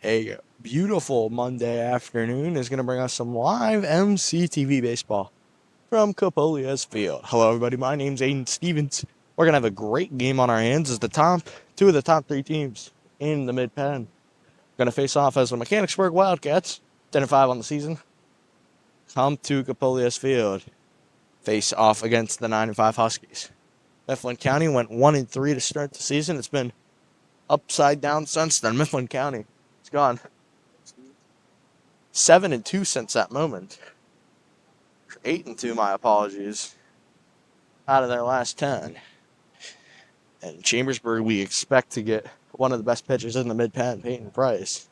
A beautiful Monday afternoon is going to bring us some live MCTV baseball from Copolia's Field. Hello, everybody. My name's Aiden Stevens. We're going to have a great game on our hands as two of the top three teams in the mid-pen going to face off as the Mechanicsburg Wildcats, 10-5 on the season, come to Copolia's Field, face off against the 9-5 Huskies. Mifflin County went 1-3 to start the season. It's been upside down since then. Mifflin County, it's gone 7-2 since that moment. 8-2, my apologies, out of their last 10. And Chambersburg, we expect to get one of the best pitchers in the mid-pen, Peyton Price.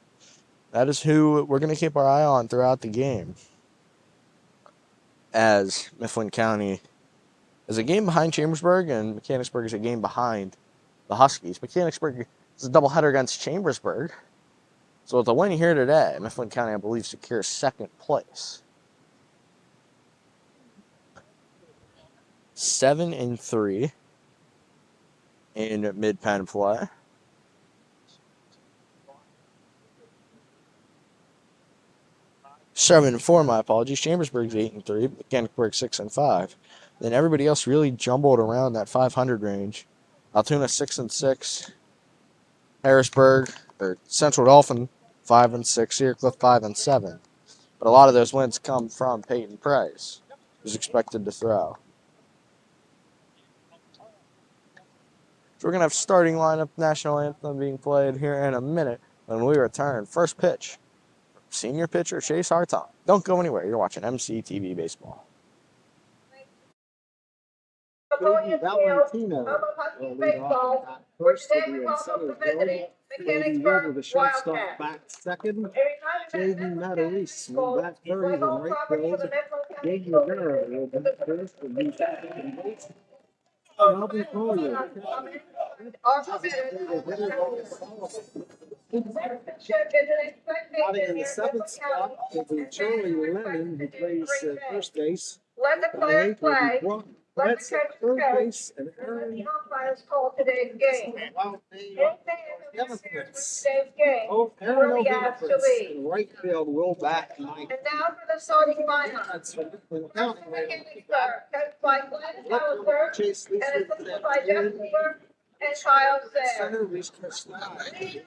That is who we're going to keep our eye on throughout the game, as Mifflin County is a game behind Chambersburg, and Mechanicsburg is a game behind the Huskies. Mechanicsburg is a doubleheader against Chambersburg. So with a win here today, Mifflin County, I believe, secures second place. 7-3 in mid-pen play. Seven and 4, my apologies. Chambersburg's 8-3, Mechanicsburg 6-5. Then everybody else really jumbled around that 500 range. Altoona 6-6. Harrisburg or Central Dauphin 5-6. Cedarcliff 5-7. But a lot of those wins come from Peyton Price, who's expected to throw. So we're gonna have starting lineup, national anthem being played here in a minute when we return. First pitch. Senior pitcher Chase Hartong. Don't go anywhere. You're watching MCTV Baseball. Valentino will lead off at first. Will be in center field. Mechanicsburg with the shortstop back second. Jaden Matarese will bat third in right field. Gabe Rivera will bat first and be second in base. Alvin Collier. Batting in the seventh spot will be Charlie Lennon, who plays first base. Let the player play. That's at third base and Aaron. Umpires call today's game. Oh, Aaron O'Gilfritz in right field will bat tonight. And now for the starting lineup. That's from Mifflin County. Coached by Glenn Howard, Chase and Lisa assisted by Jeff Weaver and Kyle Sayre. Center, Reese Krishnai.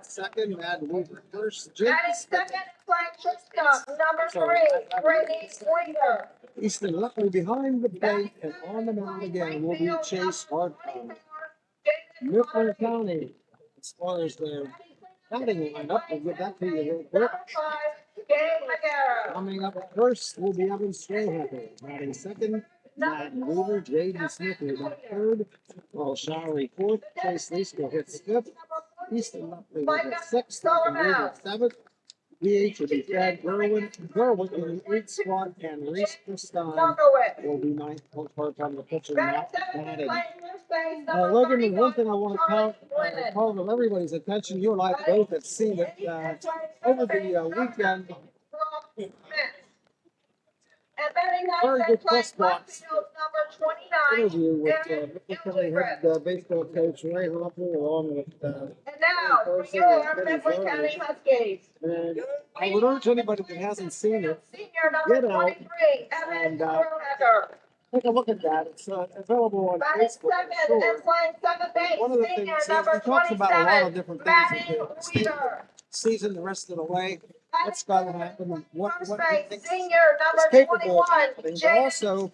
Second, Matt Weaver. First, Jake. Batting second, playing shortstop, number 3, Brady Weaver. Easton Luckily behind the plate and on the mound again will be Chase Hartong. Mifflin County, as far as their batting lineup, we'll get that to you real quick. Coming up first will be Evan Strayhacker. Batting second, Matt Weaver. Jaden Smith will bat third. While Showery fourth. Chase Leasko hits fifth. Easton Luckily will hit sixth. And Weaver seventh. DH will be Fred Gerwin in the 8th spot, and Reese Christine will be ninth. Part on the pitcher, not batted. Logan, there's one thing I want to call to everybody's attention. You and I both have seen it over the weekend. Very good press box interview with Mifflin head baseball coach Ray Hoffman, along with and now for your Mifflin County Huskies. And I would urge anybody that hasn't seen it, Senior number get out 23, Evan and Strayhacker. take a look at that. It's available on Batting Facebook. second Sure. and playing second base, One of the senior things number he talks about a lot of 27, different things Batting that the Weaver. season the rest of the way. What's going to happen and what First he base, thinks senior is number capable of 21, happening. But Jaden also,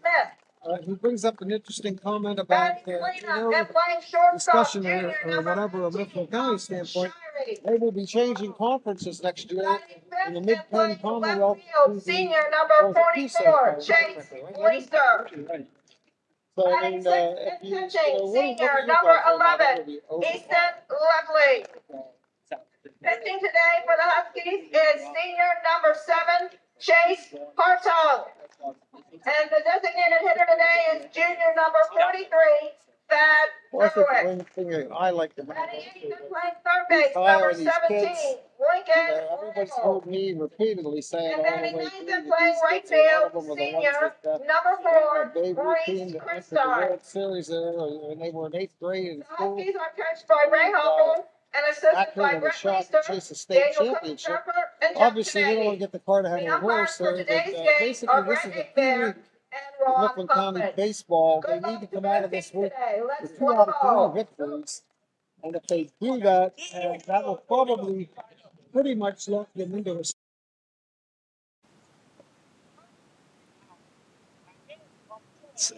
Smith. he brings up an interesting comment about Batting cleanup and playing shortstop, discussion junior or number whatever of 14, Mifflin County standpoint. Shirey. They will be changing conferences next year Batting in the fifth and Mid-Penn playing Commonwealth. left to field, the- senior number well, the PSO 44, card, Chase right? Leaster. Right. So, I Batting mean, sixth if and you, pitching, what do you senior guys number think about that 11, interview overall? Easton Lovely. Pitching today for the Huskies is senior number 7, Chase Hartong. And the designated hitter today is junior number 43, Thad Well, I think the Berwick. one thing that I like about Batting it eighth is and playing third base, Kyle number and these 17, kids Lincoln. Everybody's heard me repeatedly say And it all then the in way ninth through. and that playing these right kids, a lot field, of them are the ones senior, that number Babe 4, Ruth Maurice team that went to the Christine. World Series there when they were in 8th grade in The school. Huskies are coached by Ray Humble and assisted Back by in the Brett shot to Meester, chase the state Daniel championship. Pepper, and Jeff Obviously, we don't want to Cheney. get the cart ahead The of the umpires horse for there, today's but game basically, are this Brett is the Bear key and of Ron Mifflin County Huffman. baseball. They Good need to luck to come out of both this teams week today. with Let's 2 play out of 3 ball. victories. And if they do that, that will probably pretty much lock them into a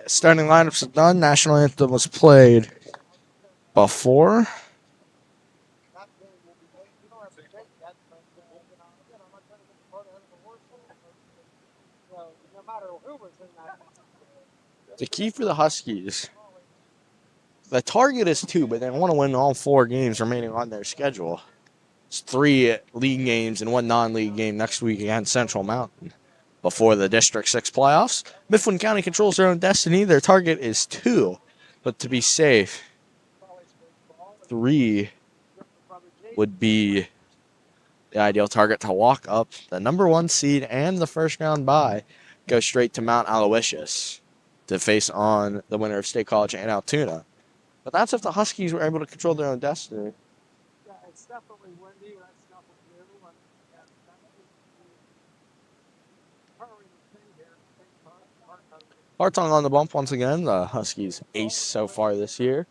Starting lineups are done. National anthem was played before. The key for the Huskies, the target is 2, but they want to win all 4 games remaining on their schedule. It's 3 league games and 1 non-league game next week against Central Mountain before the District 6 playoffs. Mifflin County controls their own destiny. Their target is 2, but to be safe, 3 would be the ideal target to walk up. The number 1 seed and the first round bye go straight to Mount Aloysius to face on the winner of State College and Altoona. But that's if the Huskies were able to control their own destiny. Yeah, it's definitely windy. That's definitely everyone. Hartung on the bump once again. The Huskies ace so far this year.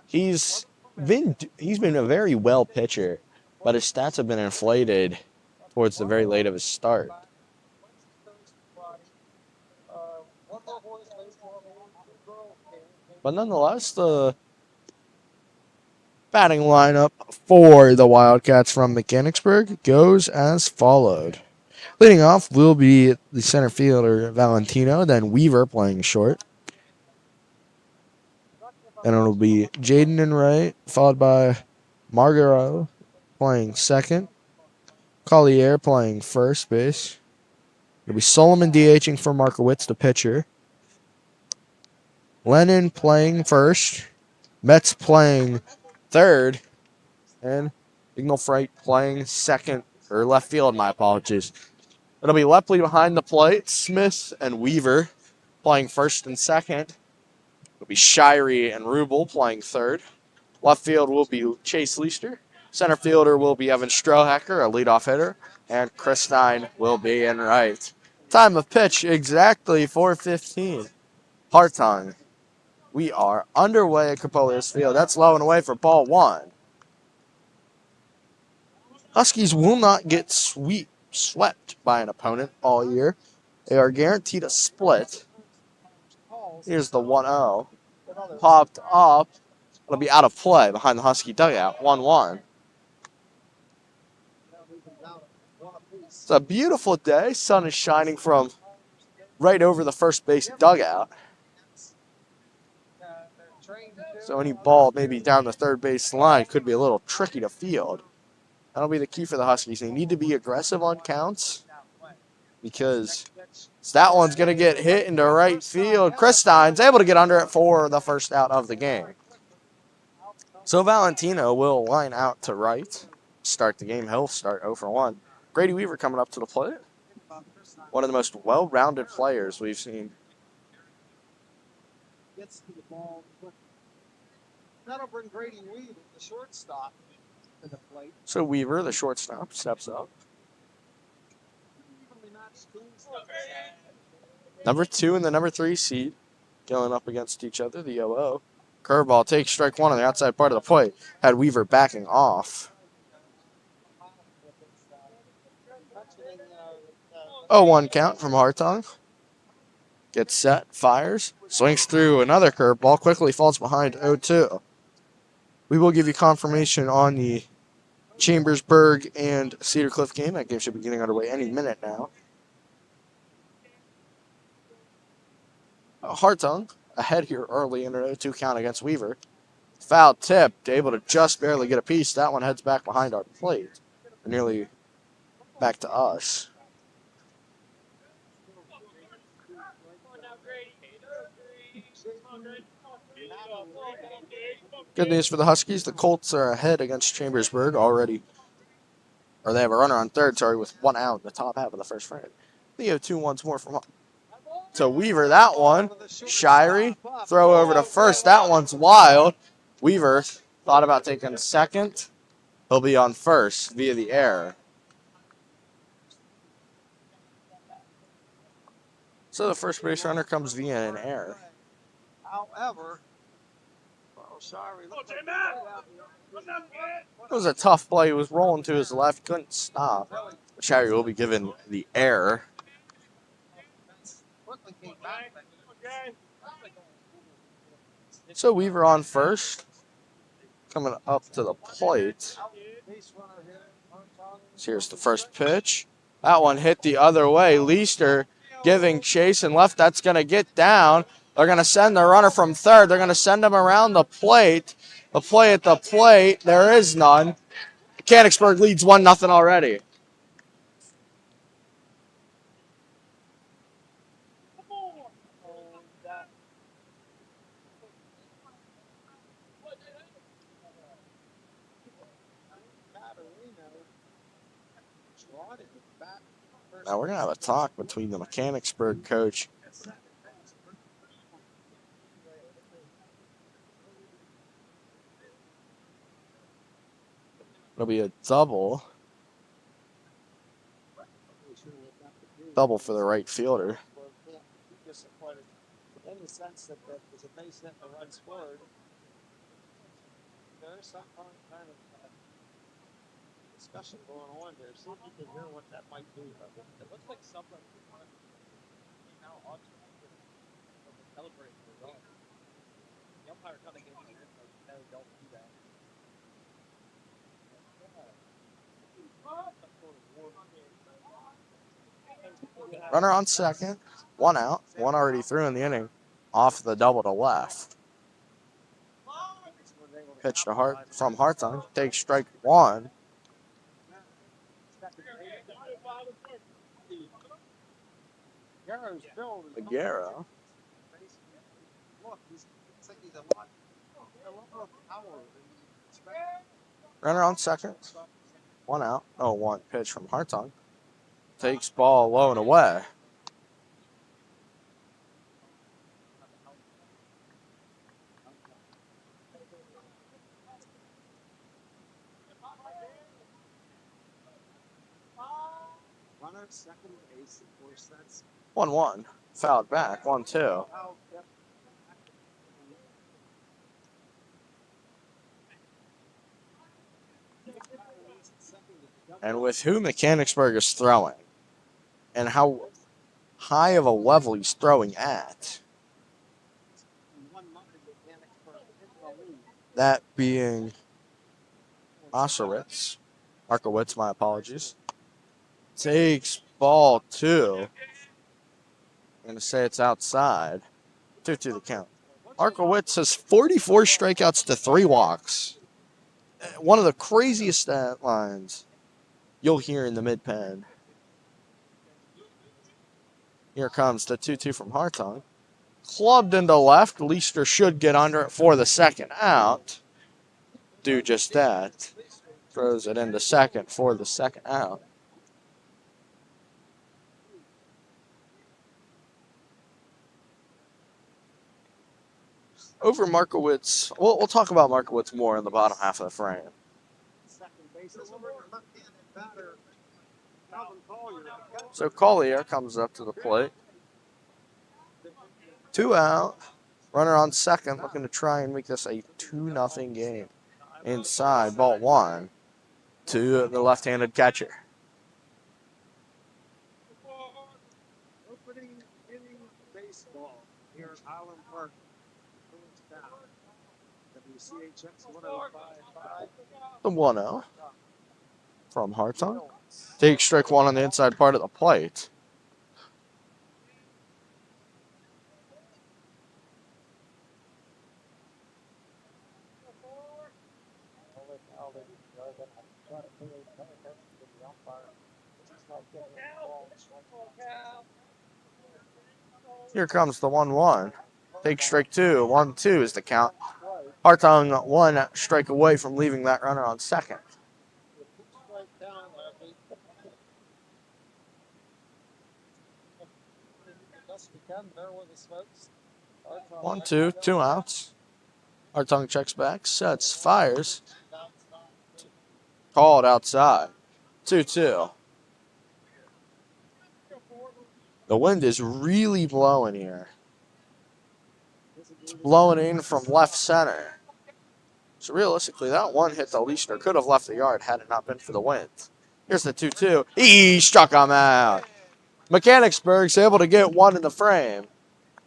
He's been a very well pitcher, but his stats have been inflated towards the very late of his start. But nonetheless, the batting lineup for the Wildcats from Mechanicsburg goes as followed. Leading off will be the center fielder Valentino, then Weaver playing short. And it'll be Jaden in right, followed by Margaro playing second. Collier playing first base. It'll be Solomon DHing for Markowitz, the pitcher. Lennon playing first. Metz playing third. And Ignal Fright playing second, or left field, my apologies. It'll be Lepley behind the plate. Smith and Weaver playing first and second. It'll be Shirey and Rubel playing third. Left field will be Chase Leister. Center fielder will be Evan Strohacker, a leadoff hitter. And Chris Stein will be in right. Time of pitch, exactly 4:15. Hartung. We are underway at Capolius Field. That's low and away for ball 1. Huskies will not get swept by an opponent all year. They are guaranteed a split. Here's the 1-0. Popped up. It'll be out of play behind the Husky dugout. 1-1. It's a beautiful day. Sun is shining from right over the first base dugout. So any ball maybe down the third base line could be a little tricky to field. That'll be the key for the Huskies. They need to be aggressive on counts because that one's going to get hit into right field. Chris Stein's able to get under it for the first out of the game. So Valentino will line out to right. Start the game. He'll start 0 for 1. Grady Weaver coming up to the plate. One of the most well-rounded players we've seen. gets to the ball. That'll bring Grady Weaver, the shortstop, to the plate. So Weaver, the shortstop, steps up. Number 2 and the number 3 seed going up against each other, the 0-0. Curveball takes strike 1 on the outside part of the plate. Had Weaver backing off. 0-1 count from Hartung. Gets set, fires, swings through another curveball, quickly falls behind 0-2. We will give you confirmation on the Chambersburg and Cedar Cliff game. That game should be getting underway any minute now. Hartung ahead here early in an 0-2 count against Weaver. Foul tipped, able to just barely get a piece. That one heads back behind our plate. Nearly back to us. Good news for the Huskies. The Colts are ahead against Chambersburg already or they have a runner on third, sorry, with 1 out in the top half of the first frame. They have 2 ones more from to Weaver. That one, Shirey, throw over to first. That one's wild. Weaver thought about taking second. He'll be on first via the error. So the first base runner comes via an error. However, It was a tough play. He was rolling to his left, couldn't stop. Shirey will be given the error. So Weaver on first, coming up to the plate. Here's the first pitch. That one hit the other way. Leister giving chase and left. That's going to get down. They're going to send the runner from third. They're going to send him around the plate. The play at the plate. There is none. Mechanicsburg leads 1-0 already. Now we're going to have a talk between the Mechanicsburg coach it'll be a double. Double for the right fielder. In the sense that there's a base hit and a run scored, there's some kind of discussion going on there. See if you can hear what that might be. It looks like somebody now ought to celebrate the result. The umpire coming in here, no, don't do that. Runner on second. 1 out. 1 already through in the inning. Off the double to left. Pitch to from Hartung. Takes strike 1. Aguero. Runner on second. 1 out. 0-1 pitch from Hartung. Takes ball low and away. Runner second base, 1-1. Fouled back. 1-2. And with who Mechanicsburg is throwing and how high of a level he's throwing at, that being Markowitz, my apologies, takes ball 2. I'm going to say it's outside. 2-2 the count. Markowitz has 44 strikeouts to 3 walks. One of the craziest stat lines you'll hear in the mid-pen. Here comes the 2-2 from Hartung. Clubbed into left. Leister should get under it for the second out. Do just that. Throws it into second for the second out. Over Markowitz, we'll talk about Markowitz more in the bottom half of the frame. So Collier comes up to the plate. 2 out. Runner on second, looking to try and make this a 2-0 game. Inside, ball 1 to the left-handed catcher. Opening inning baseball here at Highland Park. WCHX 105.5. The 1-0 from Hartung. Takes strike 1 on the inside part of the plate. Here comes the 1-1. Take strike 2. 1-2 is the count. Hartung 1 strike away from leaving that runner on second. 1-2, 2 outs. Hartung checks back, sets, fires. Called outside. 2-2. The wind is really blowing here. It's blowing in from left center. So realistically, that one hit the Leishner could have left the yard had it not been for the wind. Here's the 2-2. He struck him out. Mechanicsburg's able to get one in the frame,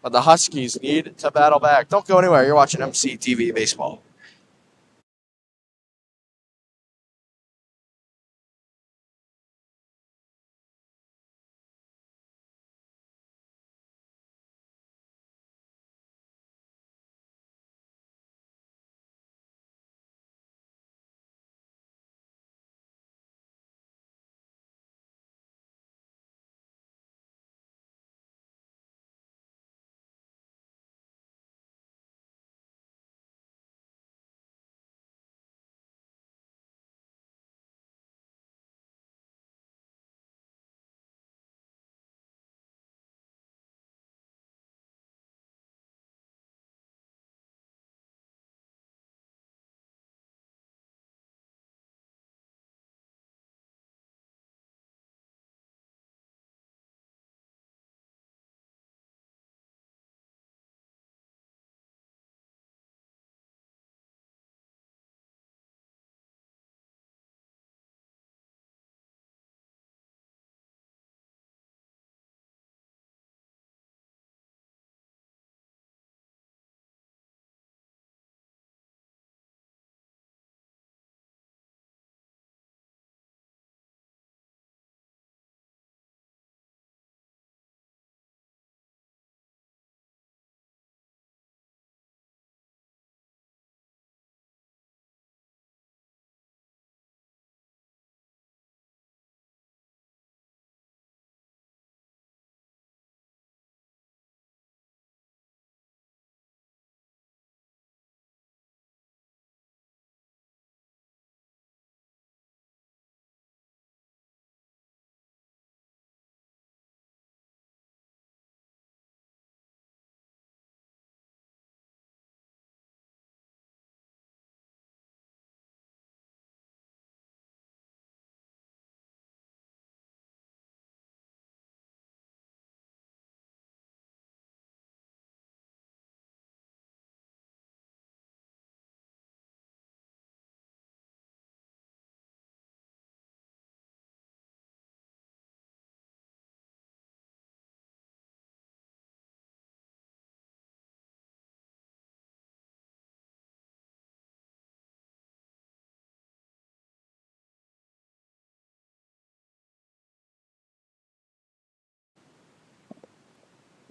but the Huskies need to battle back. Don't go anywhere. You're watching MCTV Baseball.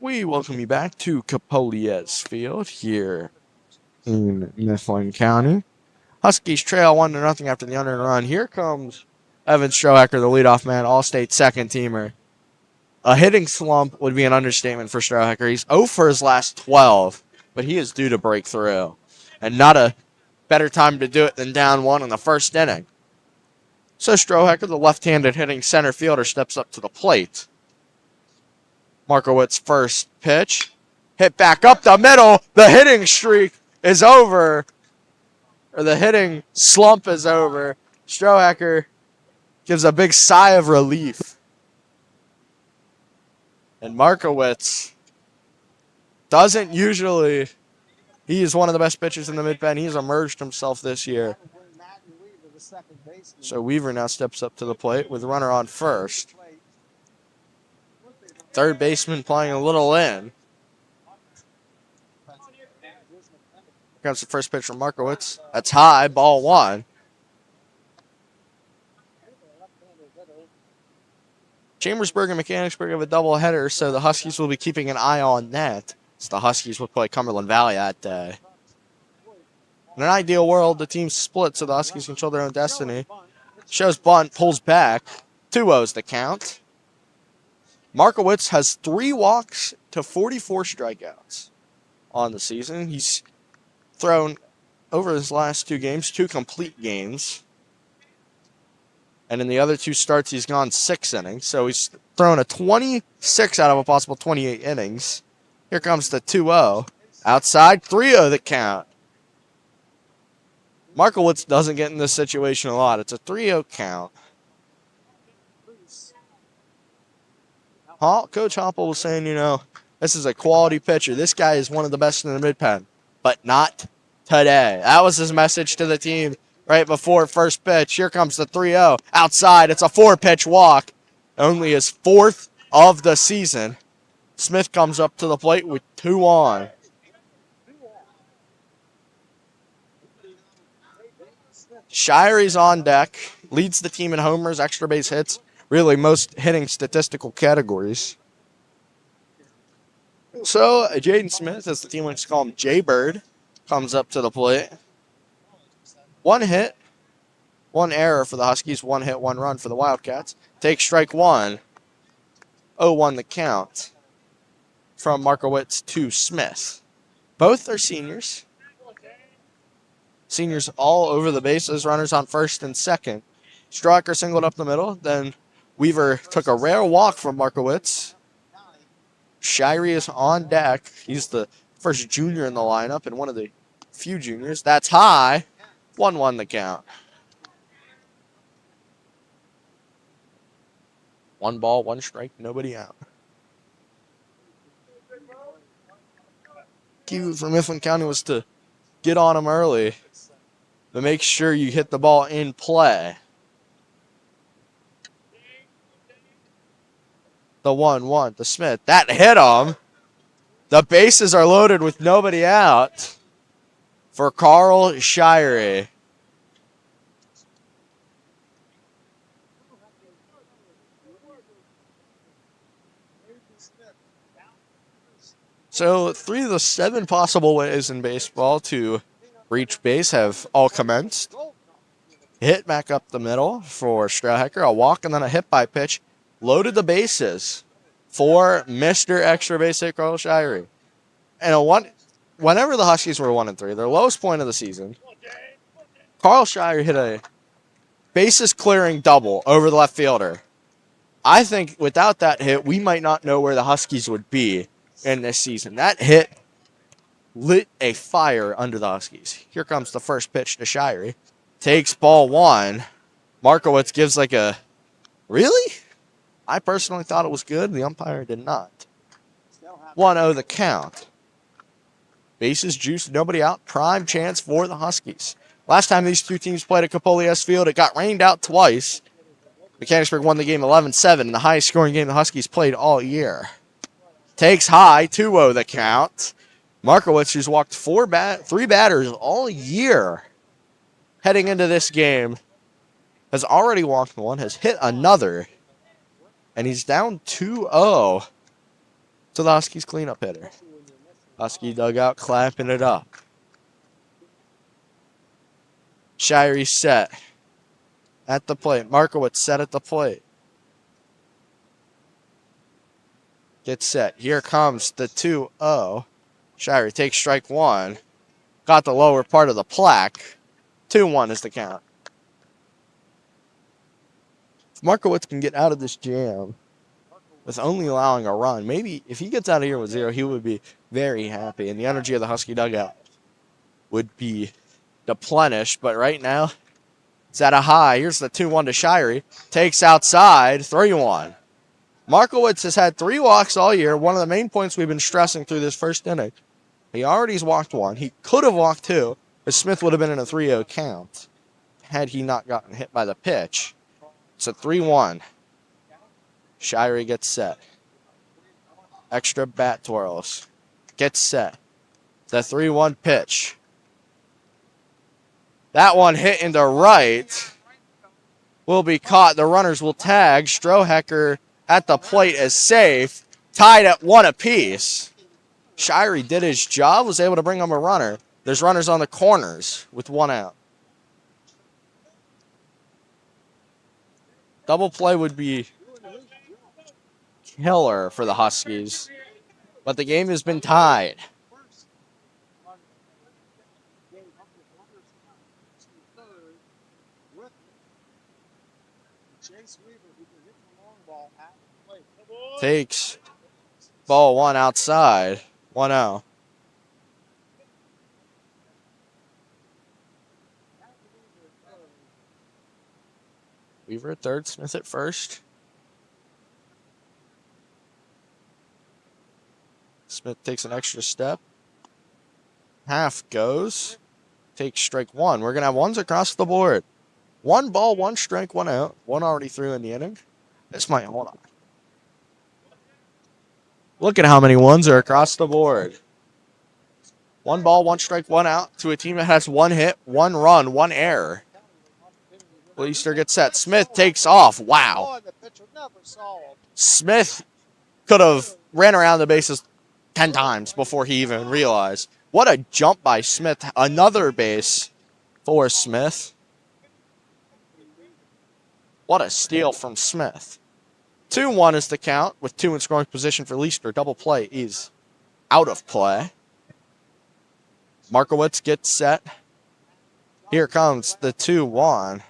We welcome you back to Capoliez Field here in Mifflin County. Huskies trail 1-0 after the under run. Here comes Evan Strohacker, the leadoff man, All-State second teamer. A hitting slump would be an understatement for Strohacker. He's 0 for his last 12, but he is due to break through. And not a better time to do it than down one in the first inning. So Strohacker, the left-handed hitting center fielder, steps up to the plate. Markowitz's first pitch. Hit back up the middle. The hitting streak is over. Or the hitting slump is over. Strohacker gives a big sigh of relief. And Markowitz doesn't usually. He is one of the best pitchers in the mid-pen. He's emerged himself this year. So Weaver now steps up to the plate with the runner on first. Third baseman playing a little in. Here comes the first pitch from Markowitz. That's high, ball one. Chambersburg and Mechanicsburg have a doubleheader, so the Huskies will be keeping an eye on that. So the Huskies will play Cumberland Valley that day. In an ideal world, the teams split so the Huskies control their own destiny. Shows bunt, pulls back. 2-0's the count. Markowitz has 3 walks to 44 strikeouts on the season. He's thrown, over his last 2 games, 2 complete games. And in the other 2 starts, he's gone 6 innings. So he's thrown a 26 out of a possible 28 innings. Here comes the 2-0. Outside, 3-0 the count. Markowitz doesn't get in this situation a lot. It's a 3-0 count. Coach Hoppel was saying, this is a quality pitcher. This guy is one of the best in the mid-pen, but not today. That was his message to the team right before first pitch. Here comes the 3-0. Outside, it's a 4-pitch walk. Only his 4th of the season. Smith comes up to the plate with 2 on. Shire's on deck. Leads the team in homers, extra base hits. Really, most hitting statistical categories. So, Jaden Smith, as the team likes to call him, Jay-Bird, comes up to the plate. 1 hit, 1 error for the Huskies, 1 hit, 1 run for the Wildcats. Takes strike 1. 0-1 the count from Markowitz to Smith. Both are seniors. Seniors all over the bases, runners on first and second. Strawhacker singled up the middle, then Weaver took a rare walk from Markowitz. Shirey is on deck. He's the first junior in the lineup and one of the few juniors. That's high. 1-1 the count. 1 ball, 1 strike, nobody out. Key for Mifflin County was to get on him early, to make sure you hit the ball in play. The 1-1 to Smith. That hit him. The bases are loaded with nobody out for Carl Shirey. So 3 of the 7 possible ways in baseball to reach base have all commenced. Hit back up the middle for Strawhacker. A walk and then a hit by pitch. Loaded the bases for Mr. Extra Base hit Carl Shirey. And whenever the Huskies were 1-3, their lowest point of the season, Carl Shirey hit a bases clearing double over the left fielder. I think without that hit, we might not know where the Huskies would be in this season. That hit lit a fire under the Huskies. Here comes the first pitch to Shirey. Takes ball 1. Markowitz gives like a, really? I personally thought it was good. The umpire did not. 1-0 the count. Bases juiced, nobody out. Prime chance for the Huskies. Last time these two teams played at Capolias Field, it got rained out twice. Mechanicsburg won the game 11-7, and the highest scoring game the Huskies played all year. Takes high, 2-0 the count. Markowitz, who's walked 3 batters all year heading into this game, has already walked 1, has hit another, and he's down 2-0 to the Huskies cleanup hitter. Husky dugout clapping it up. Shirey set at the plate. Markowitz set at the plate. Gets set. Here comes the 2-0. Shirey takes strike 1. Got the lower part of the plaque. 2-1 is the count. If Markowitz can get out of this jam with only allowing a run, maybe if he gets out of here with 0, he would be very happy, and the energy of the Husky dugout would be replenished. But right now, it's at a high. Here's the 2-1 to Shirey. Takes outside, 3-1. Markowitz has had 3 walks all year, one of the main points we've been stressing through this first inning. He already has walked 1. He could have walked 2, but Smith would have been in a 3-0 count had he not gotten hit by the pitch. It's a 3-1. Shirey gets set. Extra bat twirls. Gets set. The 3-1 pitch. That one hit into right. Will be caught. The runners will tag. Strawhacker at the plate is safe. Tied at 1 apiece. Shirey did his job. Was able to bring home a runner. There's runners on the corners with 1 out. Double play would be killer for the Huskies. But the game has been tied. Takes ball 1 outside. One out. Weaver at third, Smith at first. Smith takes an extra step. Half goes. Takes strike one. We're going to have ones across the board. 1 ball, 1 strike, 1 out. One already threw in the inning. This might hold on. Look at how many ones are across the board. 1 ball, 1 strike, 1 out to a team that has 1 hit, 1 run, 1 error. Leister gets set. Smith takes off. Wow. Smith could have ran around the bases 10 times before he even realized. What a jump by Smith. Another base for Smith. What a steal from Smith. 2-1 is the count with 2 in scoring position for Leister. Double play is out of play. Markowitz gets set. Here comes the 2-1.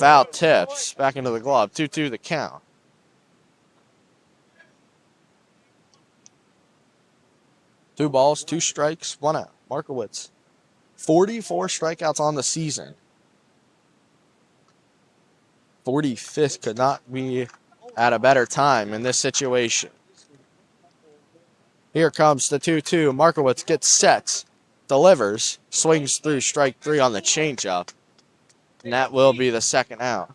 Foul tips back into the glove. 2-2 the count. Two balls, 2 strikes, 1 out. Markowitz. 44 strikeouts on the season. 45th could not be at a better time in this situation. Here comes the 2-2. Markowitz gets set. Delivers. Swings through strike 3 on the changeup. And that will be the second out.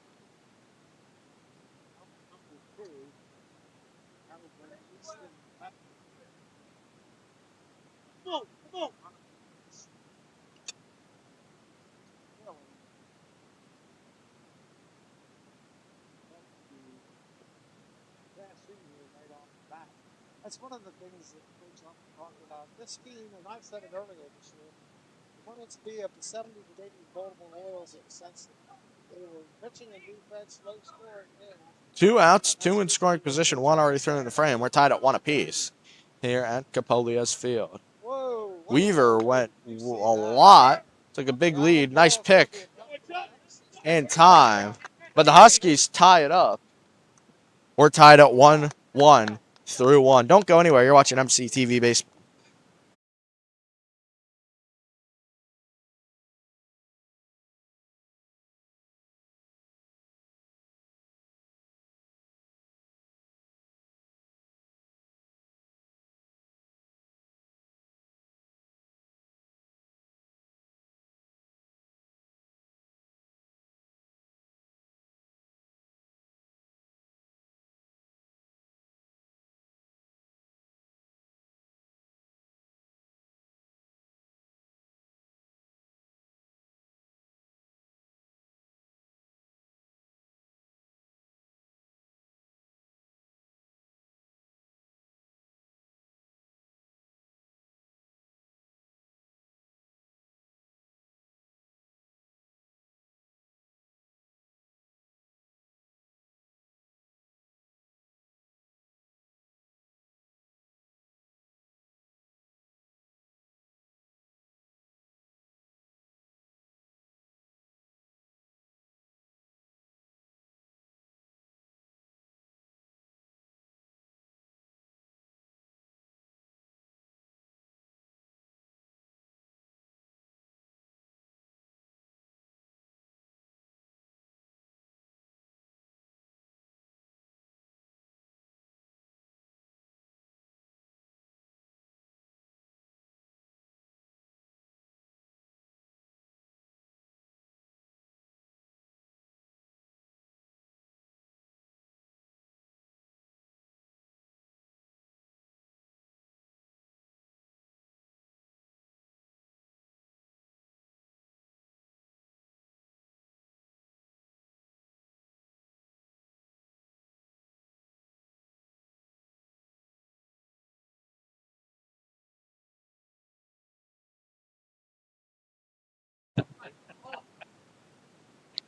That's one of the things that Coach talked about. This team, and I've said it earlier this year, wanted to be of the 70 to 80 Baltimore Orioles in the sense that they were pitching and defense, low scoring games. 2 outs, 2 in scoring position, 1 already thrown in the frame. We're tied at 1 apiece here at Capolia's Field. Weaver went a lot. Took a big lead. Nice pick in time. But the Huskies tie it up. We're tied at 1-1 through 1. Don't go anywhere. You're watching MCTV Baseball.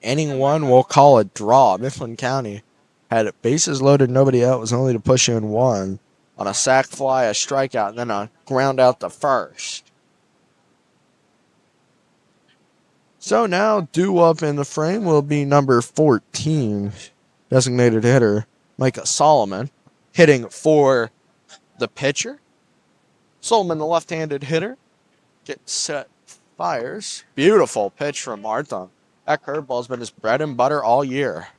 Inning 1, we'll call a draw. Mifflin County had bases loaded, nobody out. Was only to push in 1 on a sac fly, a strikeout, and then a ground out to first. So now due up in the frame will be number 14, designated hitter Micah Solomon, hitting for the pitcher. Solomon, the left-handed hitter, gets set, fires. Beautiful pitch from Martin. That curveball's been his bread and butter all year.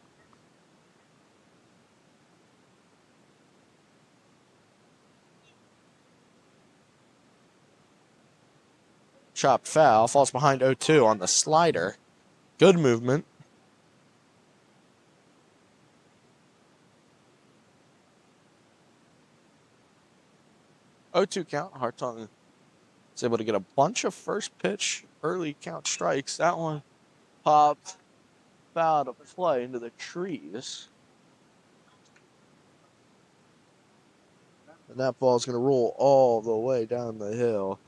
Chopped foul, falls behind 0-2 on the slider. Good movement. Oh, 2 count. Hartung is able to get a bunch of first pitch early count strikes. That one popped foul to play into the trees. And that ball's going to roll all the way down the hill.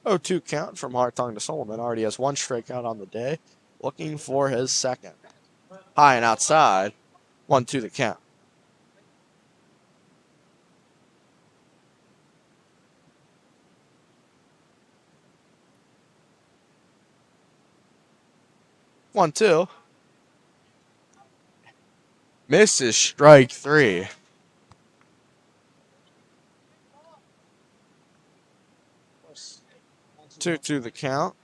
0-2 count from Hartung to Solomon. Already has 1 strikeout on the day. Looking for his second. High and outside. 1-2 the count. One, two. Misses strike 3. 2-2 the count.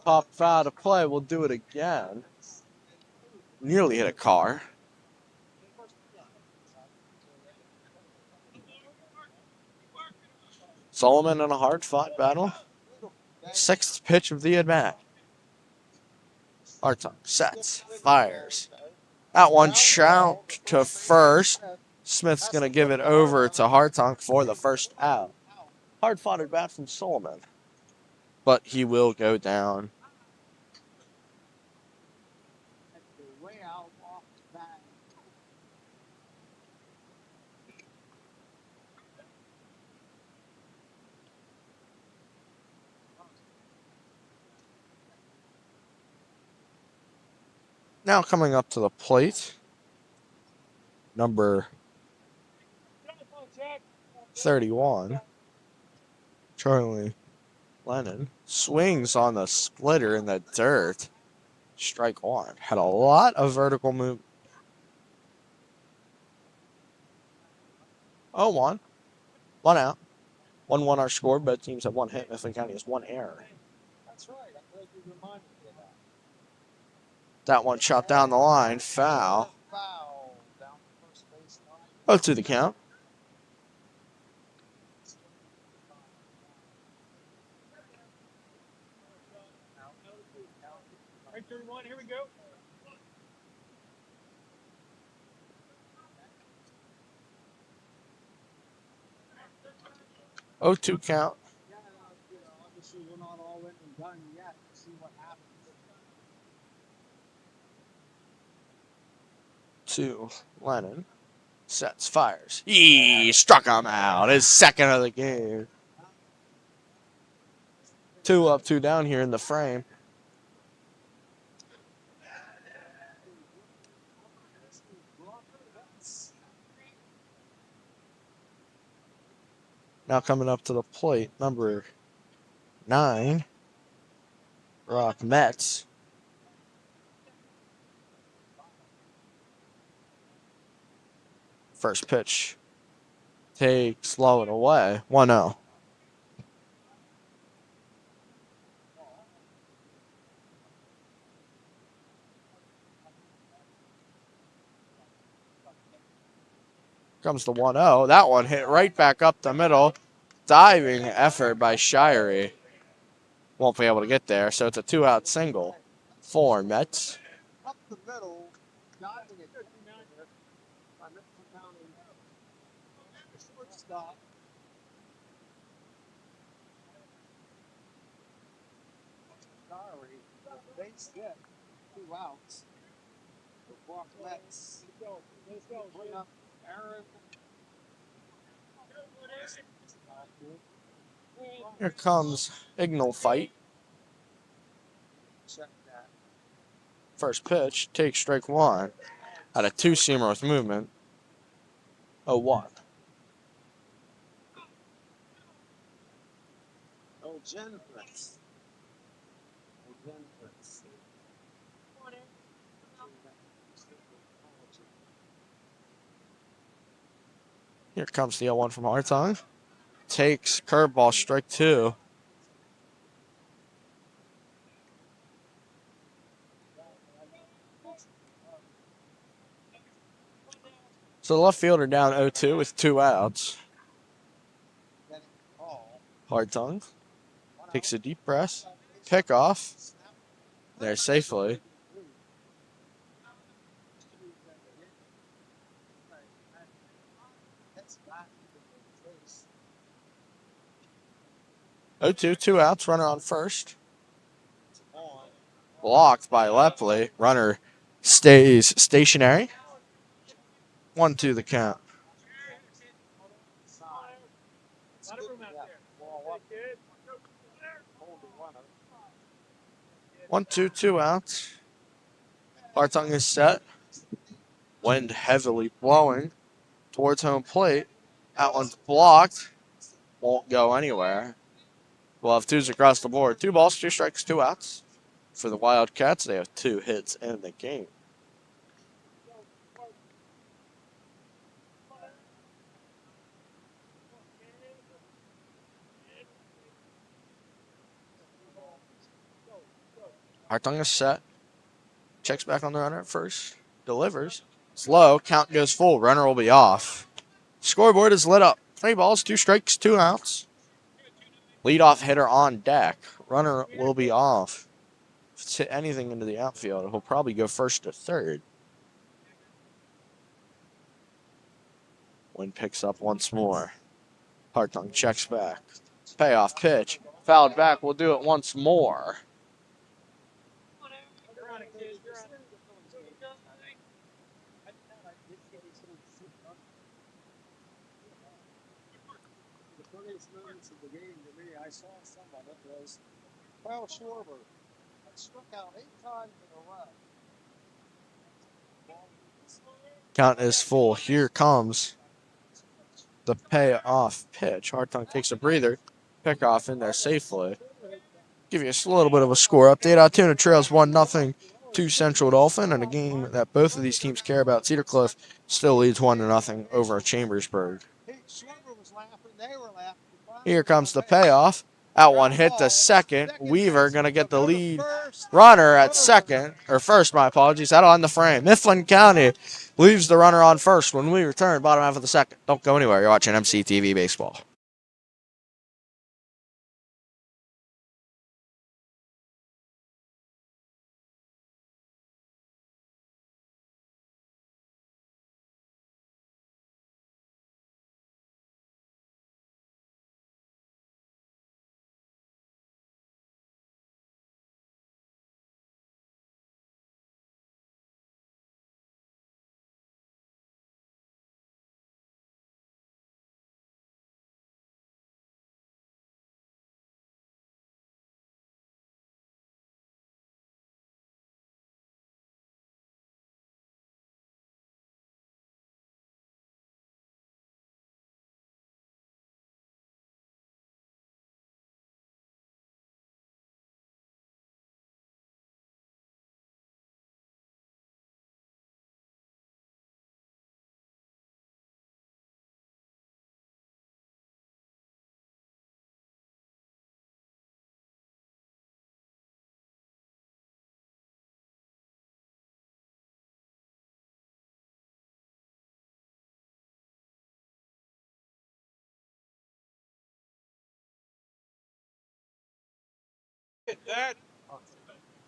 Pop foul to play. We'll do it again. Nearly hit a car. Solomon in a hard-fought battle. 6th pitch of the at-bat. Hartung sets, fires. That one shout to first. Smith's going to give it over to Hartung for the first out. Hard-fought at bat from Solomon. But he will go down. Now coming up to the plate, number 31, Charlie Lennon, swings on the splitter in the dirt. Strike 1. Had a lot of vertical move. 0-1. 1 out. 1-1 our score. Both teams have 1 hit. Mifflin County has 1 error. That's right. I'm glad you reminded me of that. That one shot down the line. Foul. Foul down the first base Oh, line. to the count. Right, 31, here we go. Oh, 2 count. Yeah, obviously we're not all in and done yet. See what happens. 2, Lennon. Sets, fires. He struck him out. His second of the game. 2 up, 2 down here in the frame. Now coming up to the plate, number 9, Rock Metz. First pitch. Take, slow it away. 1-0. Comes the 1-0. That one hit right back up the middle. Diving effort by Shirey. Won't be able to get there, so it's a 2-out single for Mets. Up the middle, diving it. By Mifflin County. Shortstop. Sorry. Base hit. 2 outs. The Walk Mets. Let's go. Bring up Aaron. Here comes Ignal fight. Check that. First pitch, take strike 1. Had a 2-seamer with movement. 0-1. Oh, Jennifer. Here comes the 0-1 from Hartung. Takes curveball, strike 2. So the left fielder down 0-2 with 2 outs. Hartung takes a deep breath. Pick off. There safely. Oh, 2, 2 outs, runner on first. Blocked by Lepley. Runner stays stationary. 1-2 the count. 1-2, 2 outs. Hartung is set. Wind heavily blowing towards home plate. That one's blocked. Won't go anywhere. We'll have 2s across the board. 2 balls, 2 strikes, 2 outs. For the Wildcats, they have 2 hits in the game. Hartung is set. Checks back on the runner at first. Delivers. Slow. Count goes full. Runner will be off. Scoreboard is lit up. 3 balls, 2 strikes, 2 outs. Leadoff hitter on deck. Runner will be off. If it's hit anything into the outfield, he'll probably go first to third. Wind picks up once more. Hartung checks back. Payoff pitch. Fouled back. We'll do it once more. The funniest moments of the game to me, I saw some of it, was Kyle Schwarber had struck out 8 times in a row. Count is full. Here comes the payoff pitch. Hartung takes a breather. Pickoff in there safely. Give you a little bit of a score update. Altoona trails 1-0 to Central Dauphin, and a game that both of these teams care about. Cedar Cliff still leads 1-0 over Chambersburg. Here comes the payoff. That one hit to second. Weaver going to get the lead runner at second, or first, my apologies. That'll end the frame. Mifflin County leaves the runner on first when we return, bottom half of the second. Don't go anywhere. You're watching MCTV Baseball.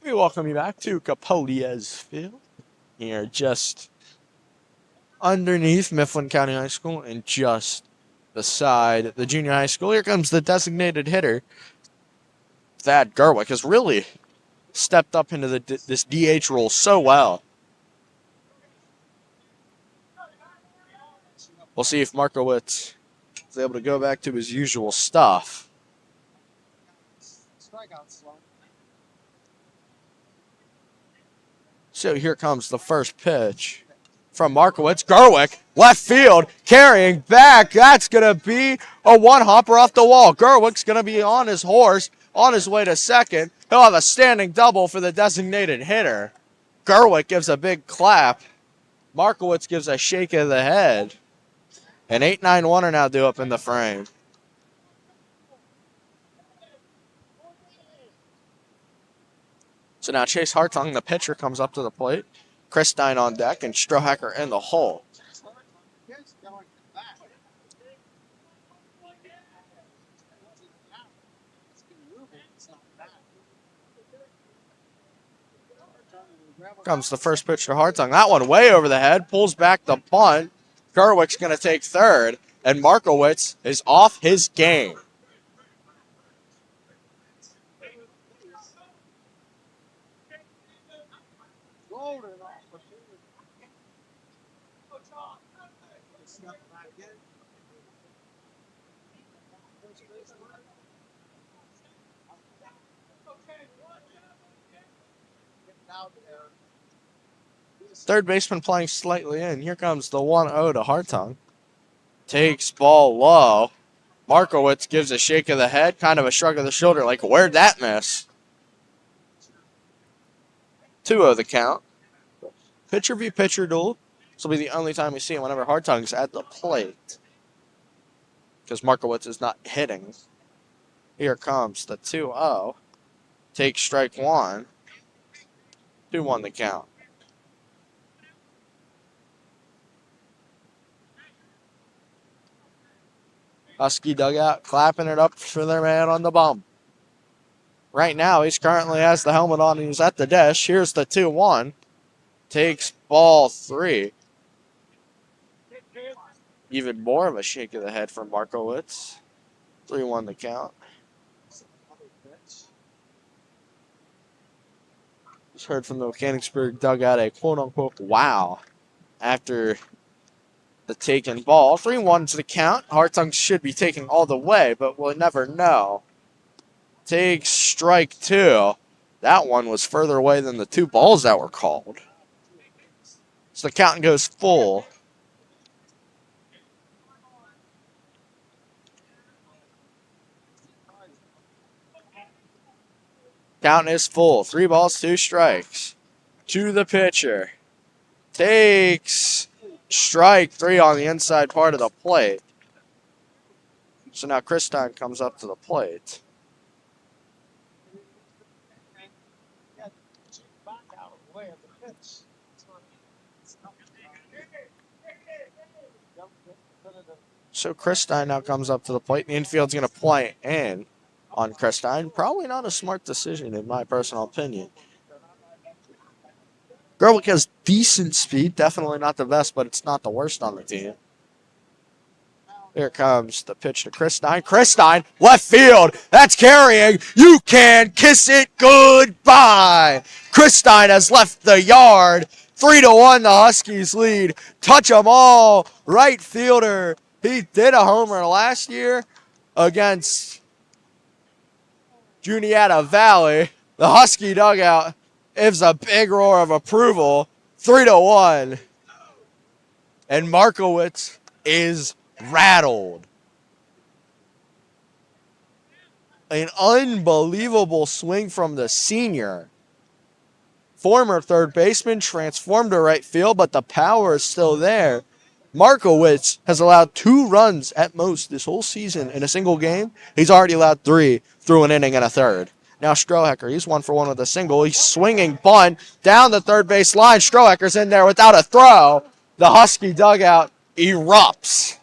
We welcome you back to Capoliez Field. Here, just underneath Mifflin County High School and just beside the junior high school. Here comes the designated hitter. Thad Gerwick has really stepped up into this DH role so well. We'll see if Markowitz is able to go back to his usual stuff. So here comes the first pitch from Markowitz. Gerwick, left field, carrying back. That's going to be a one-hopper off the wall. Gerwick's going to be on his horse on his way to second. He'll have a standing double for the designated hitter. Gerwick gives a big clap. Markowitz gives a shake of the head. And 8-9-1 are now due up in the frame. So now Chase Hartung, the pitcher, comes up to the plate. Chris Stein on deck and Strohacker in the hole. Comes the first pitch to Hartung. That one way over the head. Pulls back the bunt. Gerwick's going to take third. And Markowitz is off his game. Third baseman playing slightly in. Here comes the 1-0 to Hartung. Takes ball low. Markowitz gives a shake of the head, kind of a shrug of the shoulder, like, where'd that miss? 2-0 the count. Pitcher v. pitcher duel. This will be the only time we see him whenever Hartung's at the plate, because Markowitz is not hitting. Here comes the 2-0. Takes strike one. 2-1 the count. Husky dugout clapping it up for their man on the bump. Right now, he's currently has the helmet on and he's at the dish. Here's the 2-1. Takes ball three. Even more of a shake of the head from Markowitz. 3-1 the count. Just heard from the Mechanicsburg dugout a quote-unquote wow after the taken ball. 3-1 to the count. Hartung should be taking all the way, but we'll never know. Takes strike two. That one was further away than the two balls that were called. So the count goes full. Count is full. 3 balls, 2 strikes. To the pitcher. Takes strike 3 on the inside part of the plate. So now Chris Stein comes up to the plate. So Chris Stein now comes up to the plate. The infield's going to play in on Chris Stein. Probably not a smart decision in my personal opinion. Gerwick has decent speed. Definitely not the best, but it's not the worst on the team. Here comes the pitch to Chris Stein. Chris Stein, left field. That's carrying. You can kiss it goodbye. Chris Stein has left the yard. 3-1, the Huskies lead. Touch 'em all. Right fielder. He did a homer last year against Juniata Valley. The Husky dugout gives a big roar of approval. 3-1. And Markowitz is rattled. An unbelievable swing from the senior. Former third baseman, transformed to right field, but the power is still there. Markowitz has allowed 2 runs at most this whole season in a single game. He's already allowed 3 through an inning and a third. Now Strohacker, he's 1 for 1 with a single. He's swinging bunt down the third base line. Strohacker's in there without a throw. The Husky dugout erupts.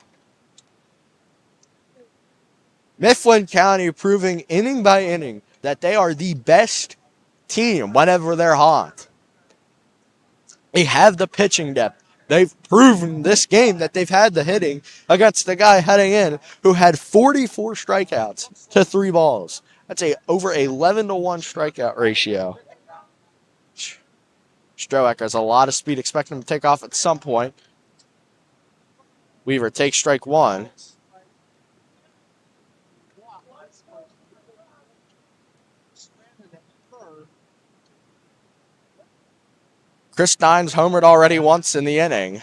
Mifflin County proving inning by inning that they are the best team whenever they're hot. They have the pitching depth. They've proven this game that they've had the hitting against the guy heading in who had 44 strikeouts to 3 balls. That's a over 11-1 strikeout ratio. Strohacker has a lot of speed. Expect him to take off at some point. Weaver takes strike 1. Chris Stein's homered already once in the inning.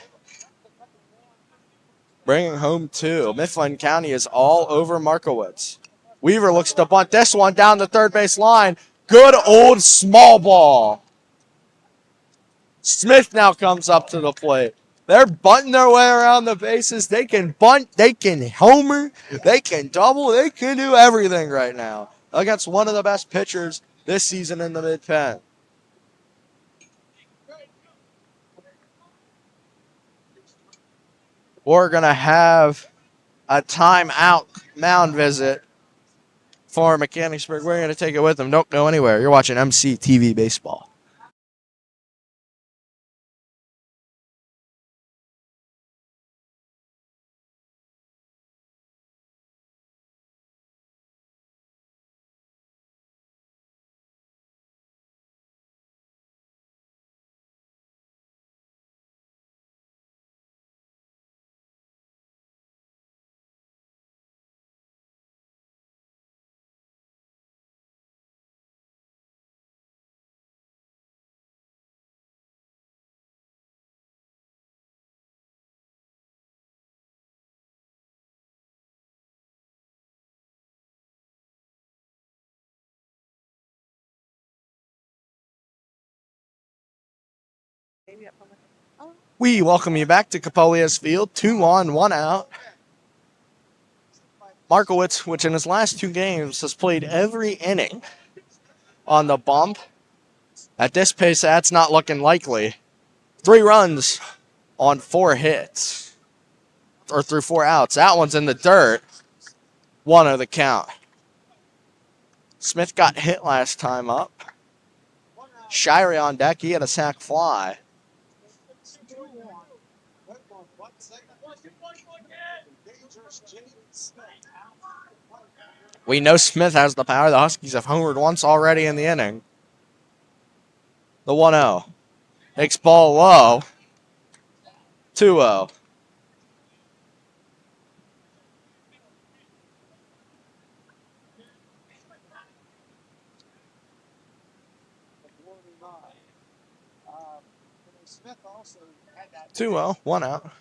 Bringing home 2. Mifflin County is all over Markowitz. Weaver looks to bunt this one down the third base line. Good old small ball. Smith now comes up to the plate. They're bunting their way around the bases. They can bunt, they can homer, they can double, they can do everything right now against one of the best pitchers this season in the mid-pen. We're going to have a timeout mound visit for Mechanicsburg. We're going to take it with them. Don't go anywhere. You're watching MCTV Baseball. We welcome you back to Capolia's Field. 2 on, 1 out. Markowitz, which in his last 2 games has played every inning on the bump. At this pace, that's not looking likely. 3 runs on 4 hits, or through 4 outs. That one's in the dirt. 1-0 the count. Smith got hit last time up. Shirey on deck. He had a sac fly. We know Smith has the power. The Huskies have homered once already in the inning. The 1-0. Takes ball low. 2-0. Smith also had that 2-0, 1 out.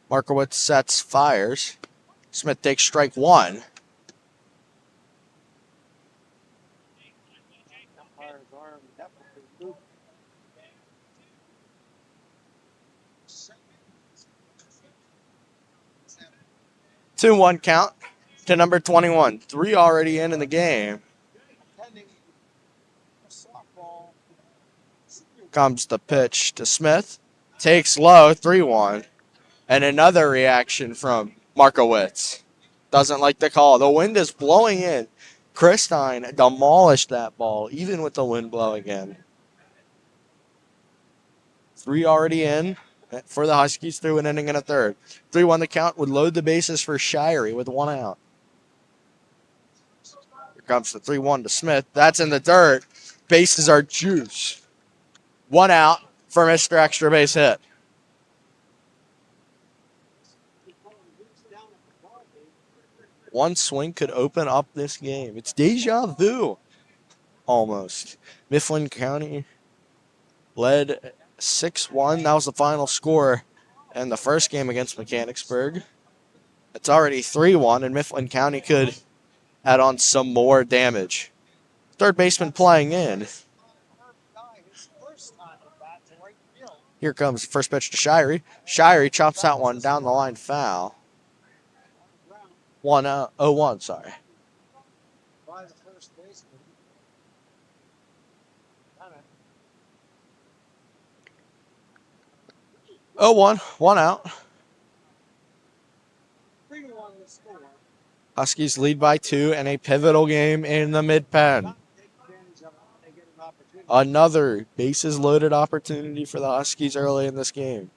Markowitz sets, fires. Smith takes strike 1. umpire's arm definitely moved. 2-1 count to number 21. 3 already in the game. Softball. Comes the pitch to Smith. Takes low, 3-1. And another reaction from Markowitz. Doesn't like the call. The wind is blowing in. Christine demolished that ball, even with the wind blowing in. 3 already in for the Huskies through an inning and a third. 3-1 the count would load the bases for Shirey with 1 out. Here comes the 3-1 to Smith. That's in the dirt. Bases are juice. 1 out for Mr. Extra Base hit. One swing could open up this game. It's deja vu, almost. Mifflin County led 6-1. That was the final score in the first game against Mechanicsburg. It's already 3-1, and Mifflin County could add on some more damage. Third baseman playing in. Here comes the first pitch to Shirey. Shirey chops that one down the line foul. 1-0-1, sorry. By the first baseman. 0-1, 1 out. 3-1 the score. Huskies lead by 2 in a pivotal game in the mid-pen. Another bases loaded opportunity for the Huskies early in this game.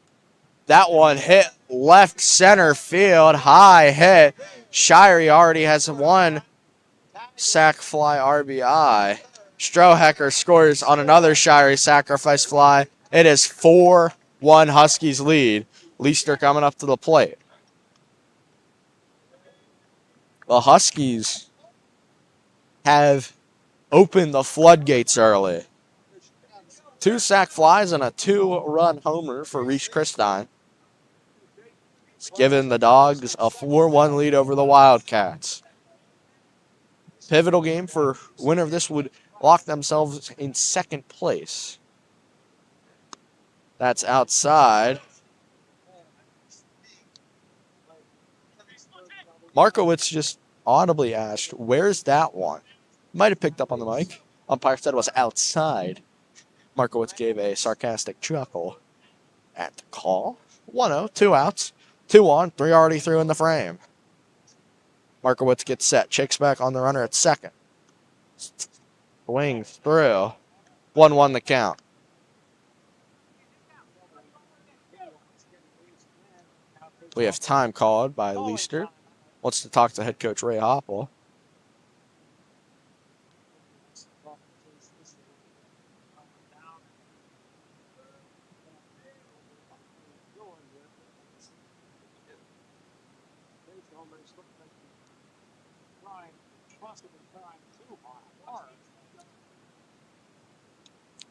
That one hit left center field. High hit. Shirey already has 1 sac fly RBI. Strohecker scores on another Shirey sacrifice fly. It is 4-1 Huskies lead. Leister coming up to the plate. The Huskies have opened the floodgates early. 2 sac flies and a 2-run homer for Reese Christine. It's giving the Dogs a 4-1 lead over the Wildcats. Pivotal game for winner of this would lock themselves in second place. That's outside. Markowitz just audibly asked, "Where's that one?" Might have picked up on the mic. Umpire said it was outside. Markowitz gave a sarcastic chuckle at the call. 1-0, 2 outs, 2 on, 3 already through in the frame. Markowitz gets set, checks back on the runner at second. Swings through. 1-1 the count. We have time called by Leister. Wants to talk to head coach Ray Hopple.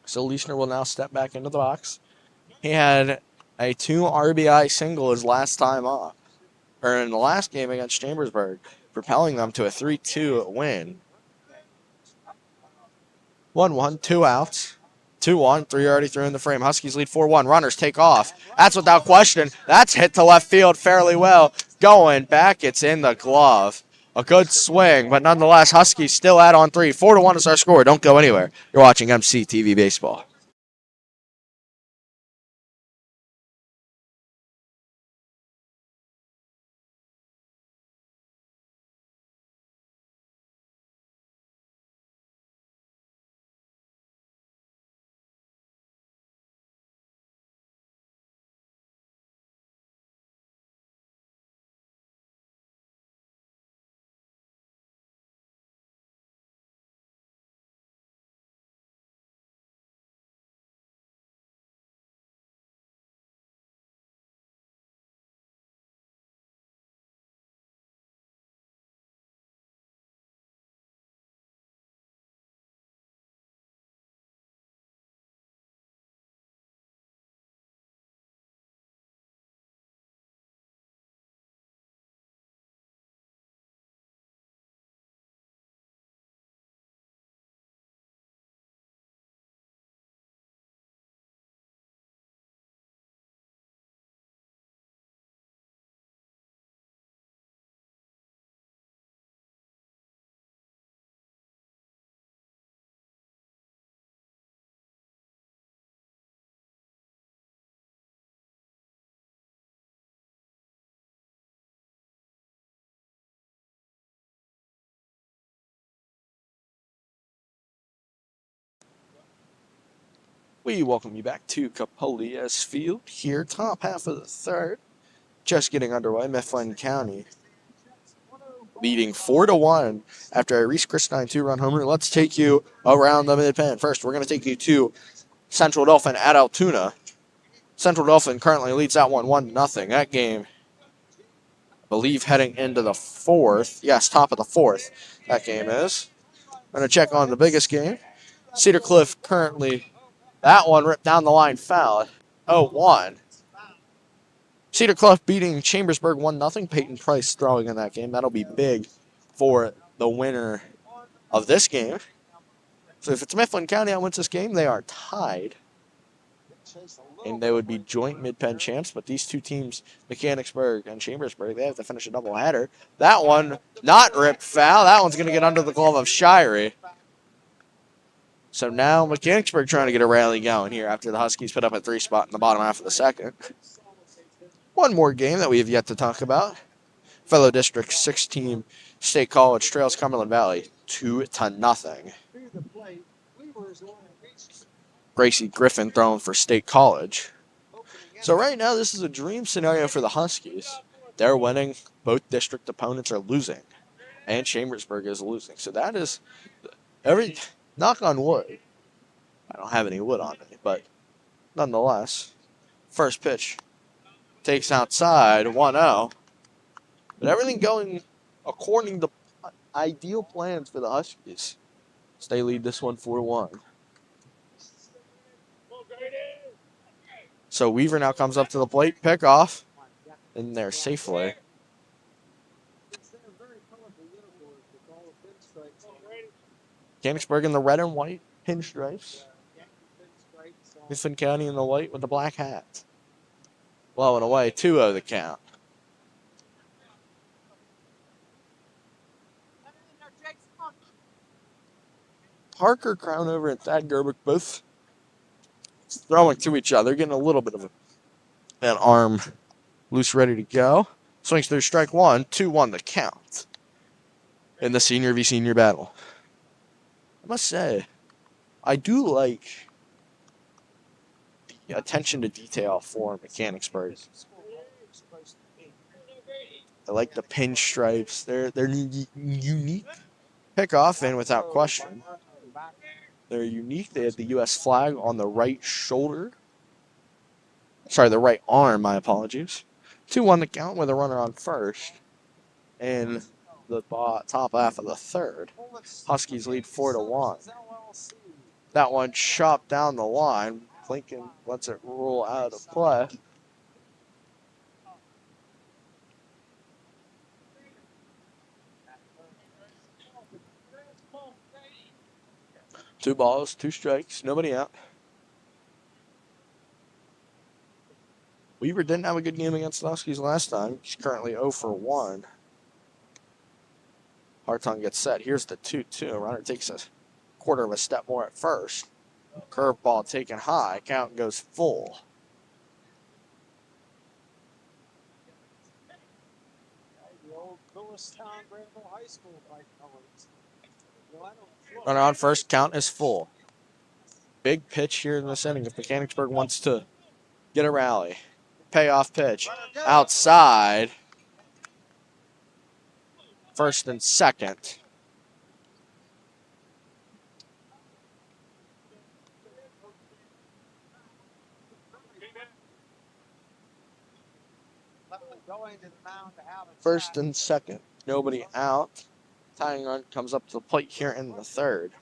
So Leishner will now step back into the box. He had a 2 RBI single his last time up, or in the last game against Chambersburg, propelling them to a 3-2 win. 1-1, 2 outs. 2-1, 3 already through in the frame. Huskies lead 4-1. Runners take off. That's without question. That's hit to left field fairly well. Going back, it's in the glove. A good swing, but nonetheless, Huskies still add on 3. 4-1 is our score. Don't go anywhere. You're watching MCTV Baseball. We welcome you back to Capolias Field here, top half of the third. Just getting underway. Mifflin County leading 4-1 after a Reese Christine 2-run homer. Let's take you around the mid-pen. First, we're going to take you to Central Dauphin at Altoona. Central Dauphin currently leads that one 1-0. That game, I believe, heading into the fourth. Yes, top of the fourth. That game is. Going to check on the biggest game. Cedar Cliff currently, that one ripped down the line foul. 0-1. Cedar Cliff beating Chambersburg 1-0. Peyton Price throwing in that game. That'll be big for the winner of this game. So if it's Mifflin County that wins this game, they are tied. And they would be joint mid-pen champs. But these two teams, Mechanicsburg and Chambersburg, they have to finish a doubleheader. That one, not ripped foul. That one's going to get under the glove of Shirey. So now Mechanicsburg trying to get a rally going here after the Huskies put up a 3 spot in the bottom half of the second. One more game that we have yet to talk about. Fellow District 6 team State College trails Cumberland Valley 2-0. Gracie Griffin throwing for State College. So right now this is a dream scenario for the Huskies. They're winning. Both district opponents are losing. And Chambersburg is losing. So that is knock on wood. I don't have any wood on me, but nonetheless, first pitch takes outside 1-0. But everything going according to ideal plans for the Huskies. So they lead this one 4-1. So Weaver now comes up to the plate, pickoff. in there safely. It's their very colorful uniforms with all the pinstripes on it. Mechanicsburg in the red and white pinstripes. Yankee pinstripes on Mifflin County in the white with the black hat. Low and away, 2-0 the count. Parker Crownover and Thad Gerbic both throwing to each other, getting a little bit of an arm loose, ready to go. Swings through strike one, 2-1 the count in the senior v senior battle. I must say, I do like the attention to detail for Mechanicsburg. I like the pinstripes. They're unique. Pick off and without question. They're unique. They have the U.S. flag on the right shoulder. Sorry, the right arm, my apologies. 2-1 the count with a runner on first. And the top half of the third. Huskies lead 4-1. That one chopped down the line. Lincoln lets it roll out of play. Two balls, two strikes, nobody out. Weaver didn't have a good game against the Huskies last time. He's currently 0 for 1. Hartung gets set. Here's the 2-2. Runner takes a quarter of a step more at first. Curveball taken high. Count goes full. the old Lewistown Granville High School bike colors. Runner on first. Count is full. Big pitch here in this inning if Mechanicsburg wants to get a rally. Payoff pitch. Outside. First and second. First and second. Nobody out. Tying run comes up to the plate here in the third.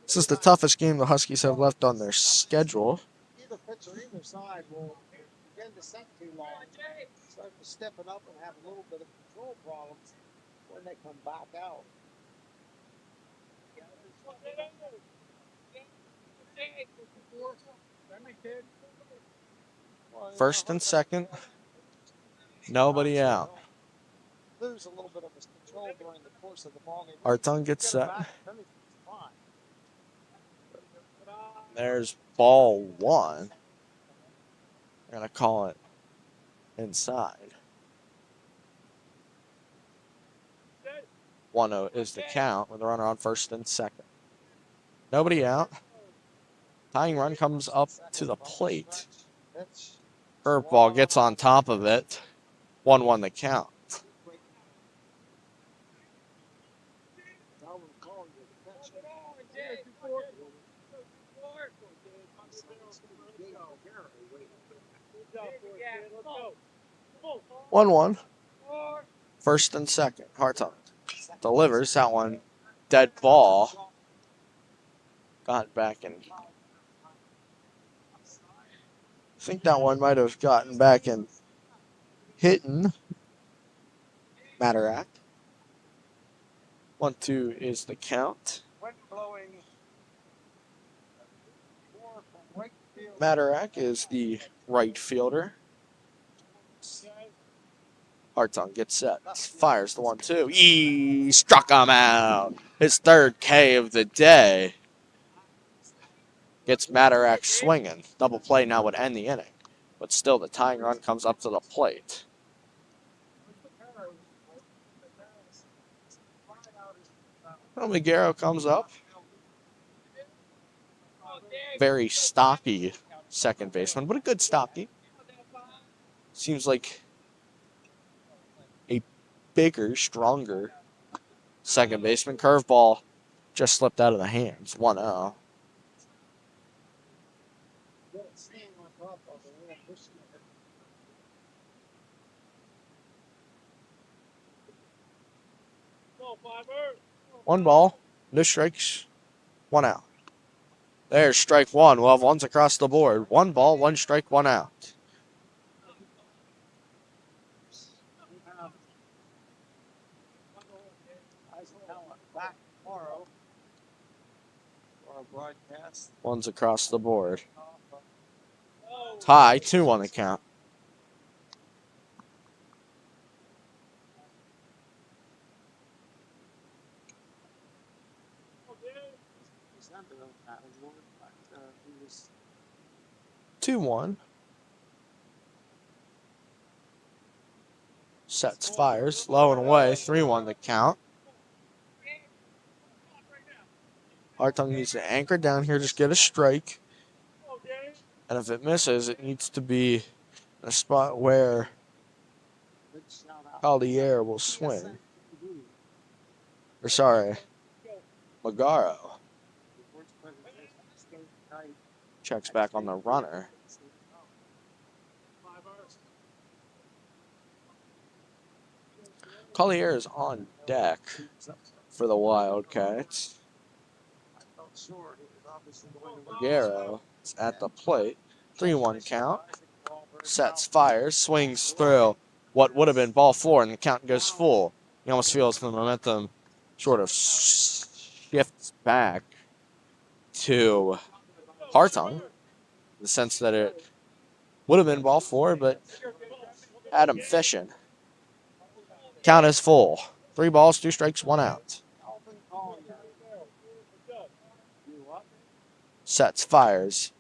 This is the toughest game the Huskies have left on their schedule. Either pitcher either side will begin to set too long, start to stiffen up and have a little bit of control problems when they come back out. First and second. Nobody out. Lose a little bit of his control during the course of the ball game. Hartung gets set. There's ball one. I'm going to call it inside. 1-0 is the count with a runner on first and second. Nobody out. Tying run comes up to the plate. Curveball gets on top of it. 1-1 the count. One. First and second. Hartung delivers that one. Dead ball. Got back and I think that one might have gotten back and hitting Maderack. 1-2 is the count. Maderack is the right fielder. Hartung gets set. Fires the 1-2. He struck him out. His third K of the day. Gets Maderack swinging. Double play now would end the inning. But still, the tying run comes up to the plate. Well, Miguero comes up. Very stocky second baseman, but a good stocky. Seems like a bigger, stronger second baseman. Curveball just slipped out of the hands. 1-0. One ball, no strikes, one out. There's strike one. We'll have ones across the board. 1 ball, 1 strike, 1 out. Back tomorrow for our broadcast. Ones across the board. Tie, 2 on the count. He's not doing that anymore, but he was 2-1. Sets, fires, low and away, 3-1 the count. Hartung needs to anchor down here, just get a strike. And if it misses, it needs to be in a spot where good shout out. Caldier will swing. Or sorry, Magaro checks back on the runner. Collier is on deck for the Wildcats. Magaro is at the plate. 3-1 count. Sets, fires, swings through what would have been ball 4, and the count goes full. He almost feels the momentum sort of shifts back to Hartung, in the sense that it would have been ball 4, but had him fishing. Count is full. 3 balls, 2 strikes, 1 out. Sets, fires.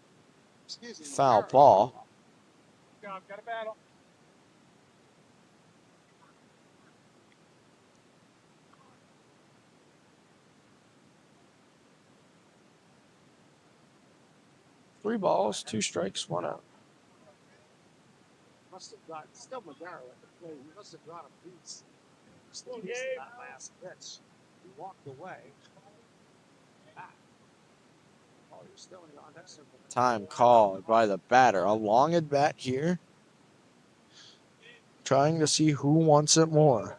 Foul ball. Three balls, 2 strikes, 1 out. Must have got still Magaro at the plate. He must have got a piece. Still used to that last pitch. He walked away. Oh, you're still on that circle. Time called by the batter. A long at bat here. Trying to see who wants it more.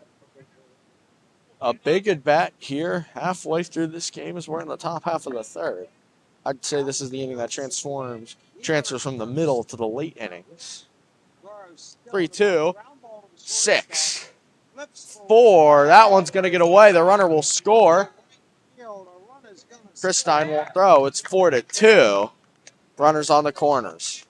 A big at bat here halfway through this game as we're in the top half of the third. I'd say this is the inning that transfers from the middle to the late innings. 3-2, 6, 4. That one's going to get away. The runner will score. Chris Stein won't throw. It's 4-2. Runners on the corners.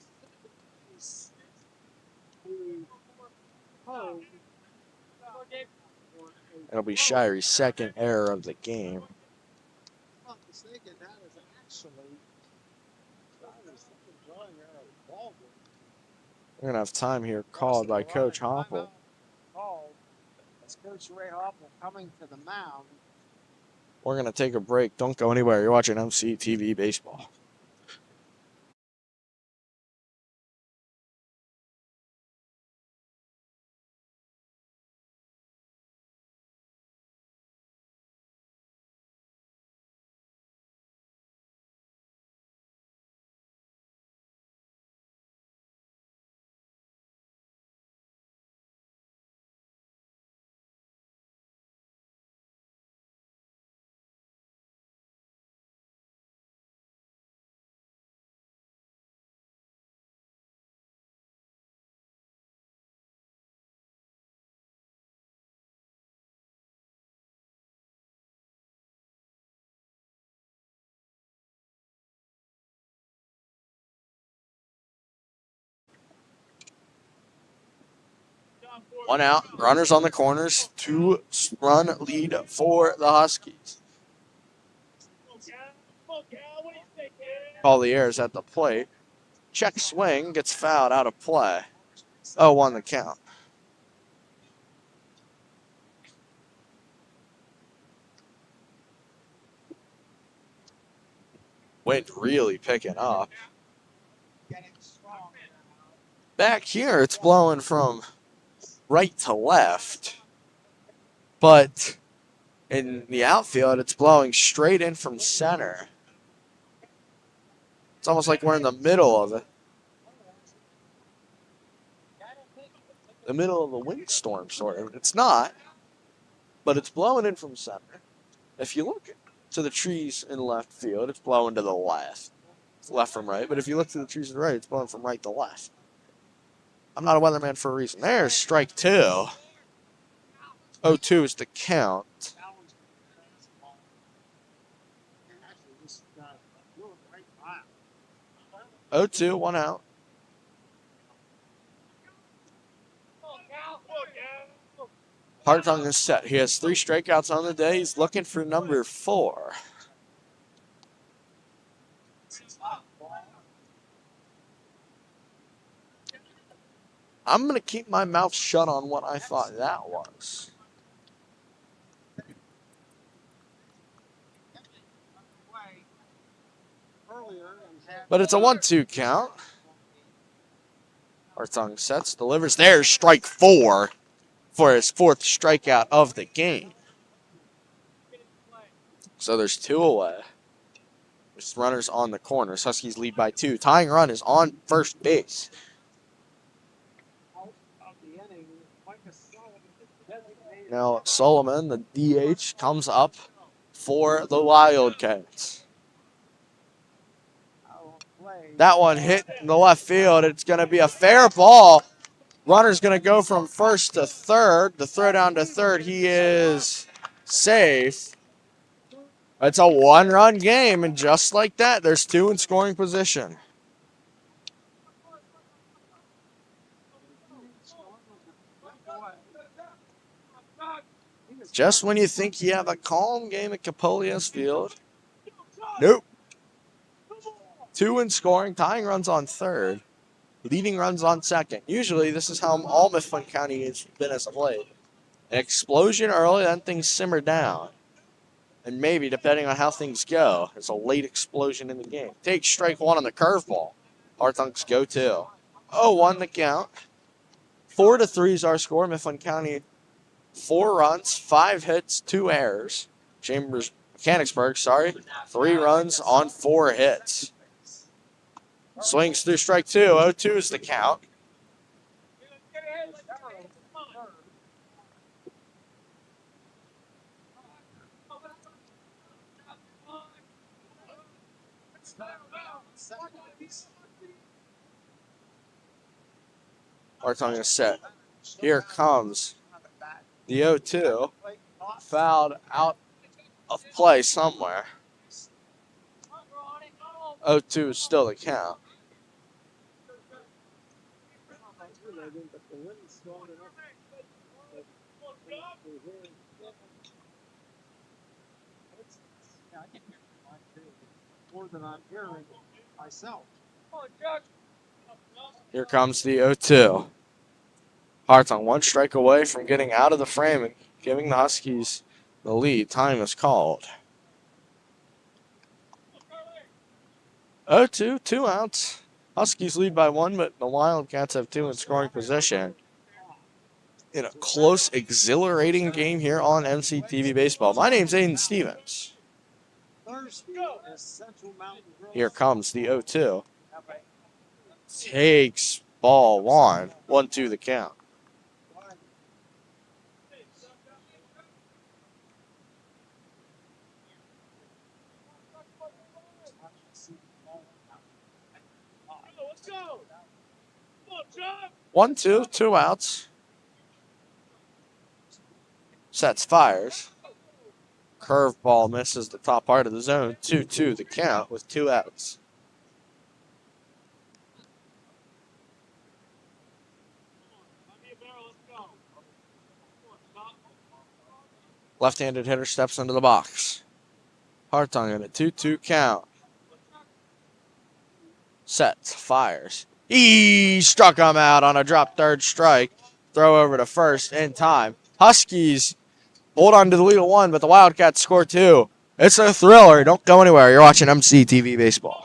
It'll be Shire's second error of the game. We're going to have time here called by Coach Hopple. It's Coach Ray Hopple coming to the mound. We're going to take a break. Don't go anywhere. You're watching MCTV Baseball. One out, runners on the corners, 2-run lead for the Huskies. Collier's at the plate. Check swing, gets fouled out of play. 0-1 the count. Wind really picking up. Back here, it's blowing from right to left. But in the outfield, it's blowing straight in from center. It's almost like we're in the middle of it. The middle of a windstorm, sort of. It's not, but it's blowing in from center. If you look to the trees in left field, it's blowing to the left. left from right, but if you look to the trees to the right, it's blowing from right to left. I'm not a weatherman for a reason. There's strike 2. 0-2 is the count. 0-2, 1 out. Hartung is set. He has 3 strikeouts on the day. He's looking for number 4. I'm going to keep my mouth shut on what I thought that was. But it's a 1-2 count. Hartung sets, delivers. There's strike 4 for his 4th strikeout of the game. So there's 2 away. There's runners on the corners. Huskies lead by 2. Tying run is on first base. Now Solomon, the DH, comes up for the Wildcats. That one hit in the left field. It's going to be a fair ball. Runner's going to go from first to third. The throw down to third, he is safe. It's a 1-run game, and just like that, there's 2 in scoring position. Just when you think you have a calm game at Capolias Field, nope. 2 in scoring, tying runs on third, leading runs on second. Usually, this is how all Mifflin County has been as of late. An explosion early, then things simmer down. And maybe, depending on how things go, there's a late explosion in the game. Take strike 1 on the curveball. Hartung's go 2. 0-1 the count. 4-3 is our score. Mifflin County, 4 runs, 5 hits, 2 errors. Mechanicsburg, 3 runs on 4 hits. Swings through strike 2. 0-2 is the count. Hartung is set. Here comes the 0-2. Fouled out of play somewhere. 0-2 is still the count. More than I'm hearing myself. Here comes the 0-2. Hartung 1 strike away from getting out of the frame and giving the Huskies the lead. Time is called. 0-2, 2 outs. Huskies lead by 1, but the Wildcats have 2 in scoring position. In a close, exhilarating game here on MCTV Baseball. My name's Aiden Stevens. Here comes the 0-2. Takes ball 1. 1-2 the count. One, two, 2 outs. Sets, fires. Curveball misses the top part of the zone. 2-2 the count with 2 outs. Left-handed hitter steps into the box. Hartung in a 2-2 count. Sets, fires. He struck him out on a drop third strike. Throw over to first in time. Huskies hold on to the lead of 1, but the Wildcats score 2. It's a thriller. Don't go anywhere. You're watching MCTV Baseball.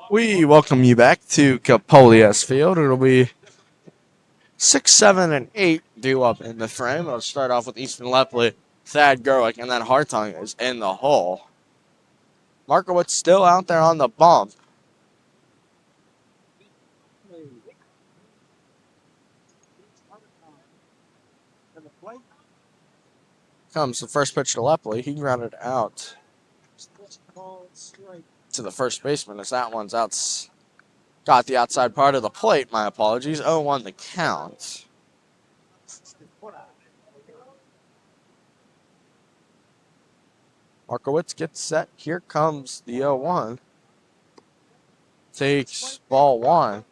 We welcome you back to Capolias Field. It'll be 6, 7, and 8 due up in the frame. It'll start off with Easton Lepley, Thad Gerlich, and then Hartung is in the hole. Markowitz still out there on the bump. Comes the first pitch to Lepley. He grounded out to the first baseman as that one's out. Got the outside part of the plate. My apologies. 0-1 the count. Markowitz gets set. Here comes the 0-1. Takes ball one.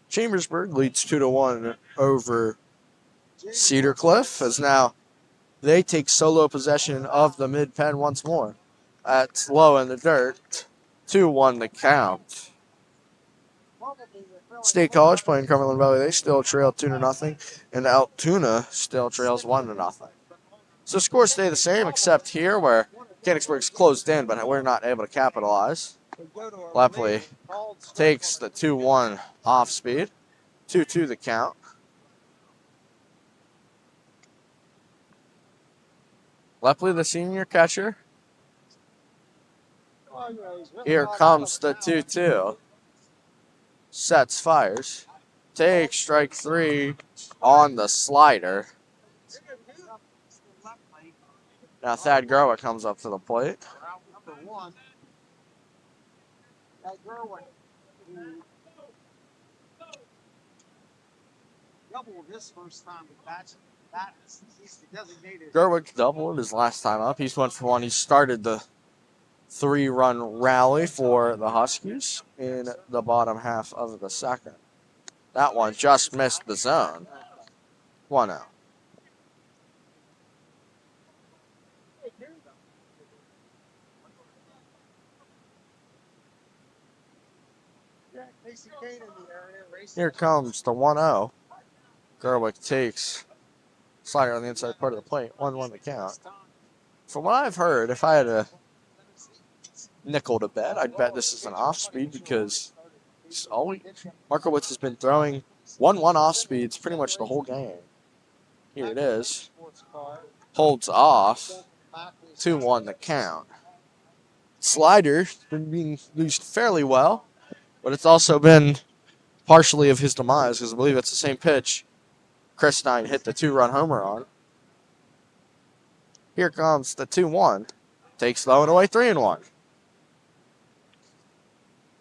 Chambersburg leads 2-1 over Cedar Cliff as now they take solo possession of the mid-pen once more. That's low in the dirt. 2-1 the count. State College playing Cumberland Valley. They still trail 2-0, and Altoona still trails 1-0. So scores stay the same, except here where Mechanicsburg's closed in, but we're not able to capitalize. Lepley takes the 2-1 off speed. 2-2 the count. Lepley, the senior catcher. Here comes the 2-2. Sets, fires. Takes strike three on the slider. Now Thad Gerlich comes up to the plate. Gerlich doubled his last time up. He's 1 for 1. He started the 3-run rally for the Huskies in the bottom half of the second. That one just missed the zone. 1-0. Here comes the 1-0. Gerlich takes slider on the inside part of the plate. 1-1 the count. From what I've heard, if I had a nickel to bet, I'd bet this is an off speed because Markowitz has been throwing 1-1 off speeds pretty much the whole game. Here it is. Holds off. 2-1 the count. Slider been being used fairly well, but it's also been partially of his demise because I believe it's the same pitch Chris Stein hit the 2-run homer on. Here comes the 2-1. Takes low and away, 3-1.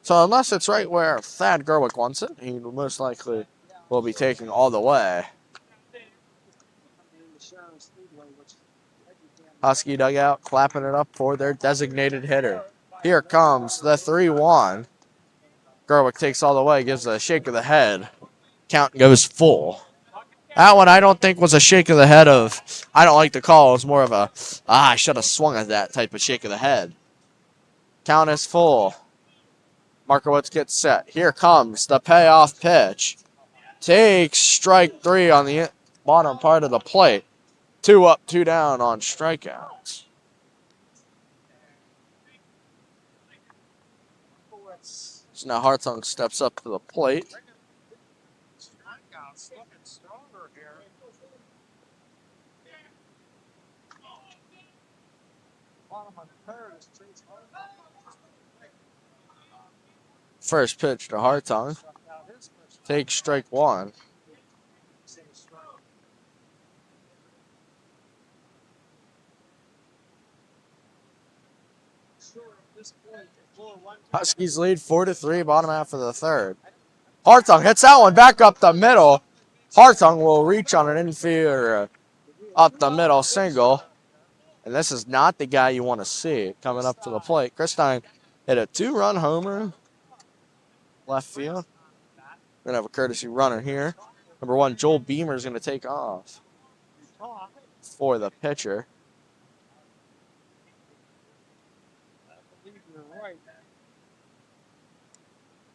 So unless it's right where Thad Gerlich wants it, he most likely will be taking all the way. Husky dugout clapping it up for their designated hitter. Here comes the 3-1. Gerlich takes all the way, gives a shake of the head. Count goes full. That one I don't think was a shake of the head of, I don't like the call. It was more of a, I should have swung at that type of shake of the head. Count is full. Markowitz gets set. Here comes the payoff pitch. Takes strike three on the bottom part of the plate. 2 up, 2 down on strikeouts. So now Hartung steps up to the plate. First pitch to Hartung. Takes strike one. Huskies lead 4-3, bottom half of the third. Hartung hits that one back up the middle. Hartung will reach on an infielder up the middle single. And this is not the guy you want to see coming up to the plate. Chris Stein hit a 2-run homer. Left field. We're going to have a courtesy runner here. Number 1, Joel Beamer is going to take off for the pitcher.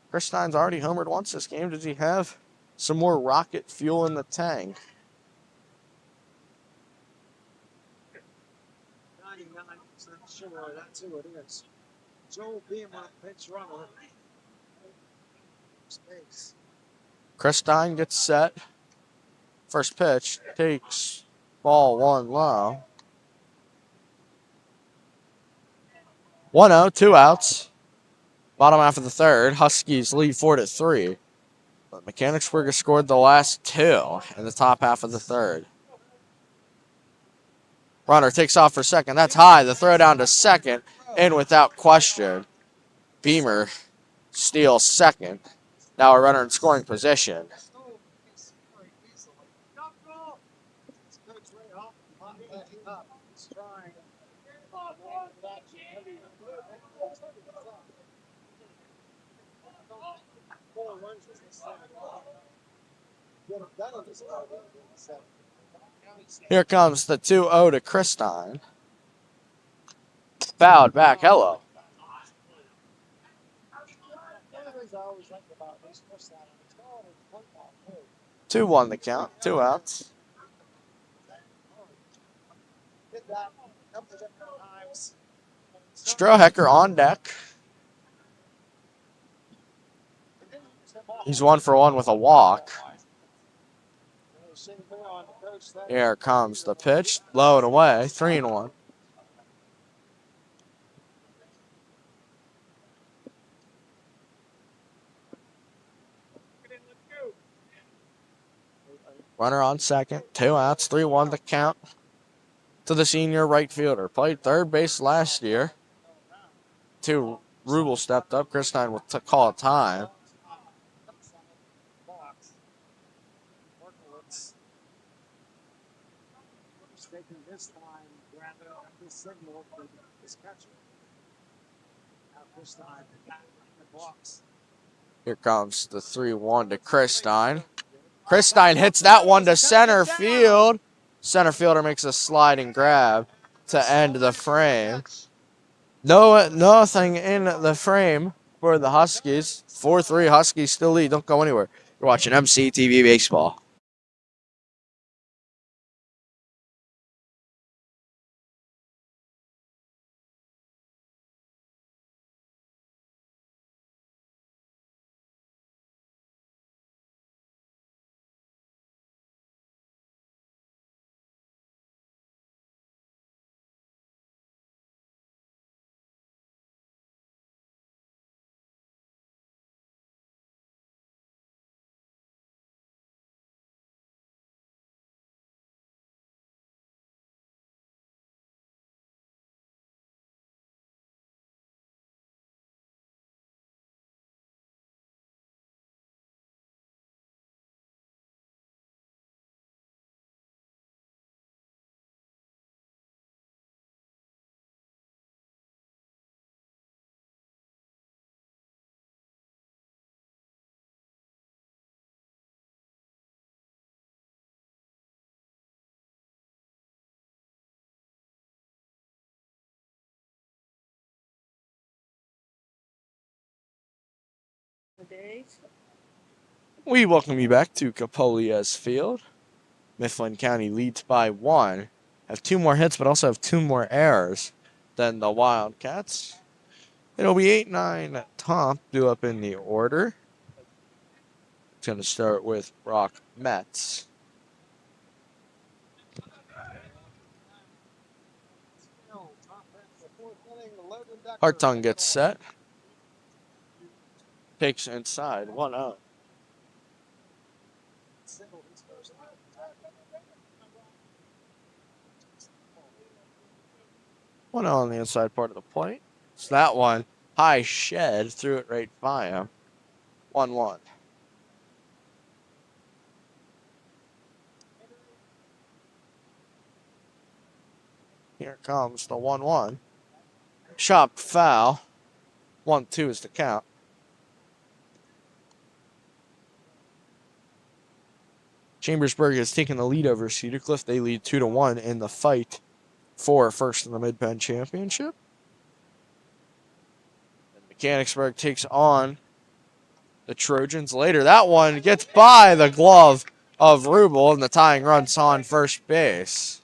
Chris Stein's already homered once this game. Does he have some more rocket fuel in the tank? Sure, that's who it is. Joel Beamer, pinch runner. Space. Chris Stein gets set. First pitch takes ball one low. 1-0, 2 outs. Bottom half of the third. Huskies lead 4-3. But Mechanicsburg has scored the last two in the top half of the third. Runner takes off for second. That's high. The throw down to second. In without question. Beamer steals second. Now a runner in scoring position. Here comes the 2-0 to Christine. Fouled back. Hello. 2-1 the count. 2 outs. Strohecker on deck. He's 1 for 1 with a walk. Here comes the pitch. Low and away. 3-1. Runner on second. 2 outs. 3-1 the count to the senior right fielder. Played third base last year. Rubel stepped up. Christine will call a time. Here comes the 3-1 to Christine. Christine hits that one to center field. Center fielder makes a sliding grab to end the frame. Nothing in the frame for the Huskies. 4-3 Huskies still lead. Don't go anywhere. You're watching MCTV Baseball. We welcome you back to Capolias Field. Mifflin County leads by 1. Have 2 more hits, but also have 2 more errors than the Wildcats. It'll be 8-9 top, due up in the order. It's going to start with Brock Metz. Hartung gets set. Takes inside. 1-0. One on the inside part of the plate. So that one, high shed, threw it right by him. 1-1. Here comes the 1-1. Chopped foul. 1-2 is the count. Chambersburg has taken the lead over Cedar Cliff. They lead 2-1 in the fight for first in the Mid-Penn Championship. And Mechanicsburg takes on the Trojans later. That one gets by the glove of Rubel, and the tying run's on first base.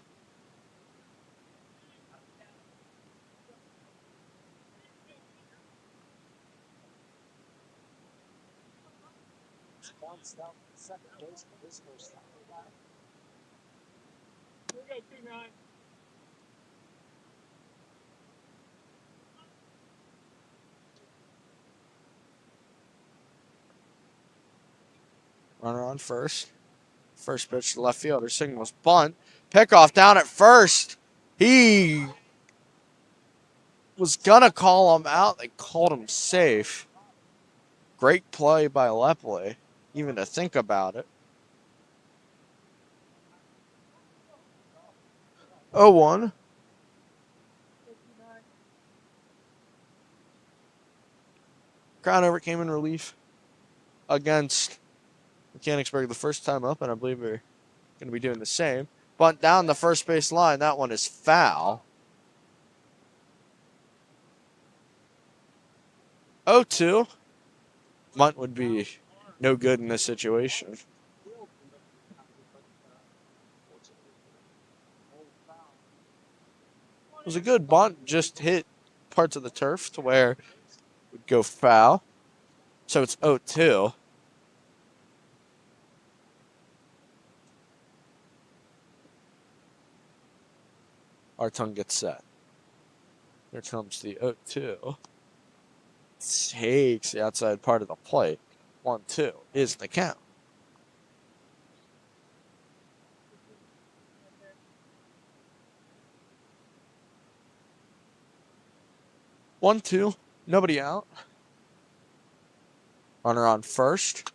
Runner on first. First pitch to left fielder. Signals bunt. Pickoff down at first. He was going to call him out. They called him safe. Great play by Lepley, even to think about it. 0-1. Crownover came in relief against Mechanicsburg the first time up, and I believe we're going to be doing the same. Bunt down the first base line. That one is foul. 0-2. Bunt would be no good in this situation. It was a good bunt, just hit parts of the turf to where it would go foul. So it's 0-2. Our tongue gets set. Here comes the 0-2. Takes the outside part of the plate. 1-2 is the count. One, two, nobody out. Runner on first.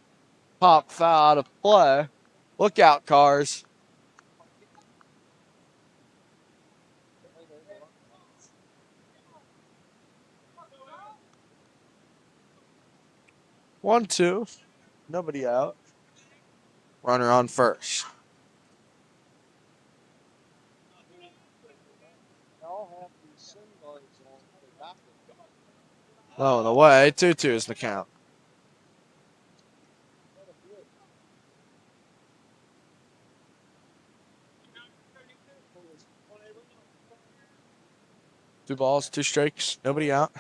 Pop foul out of play. Look out, cars. One, two, nobody out. Runner on first. Low and away. 2-2 is the count. Two balls, two strikes, nobody out.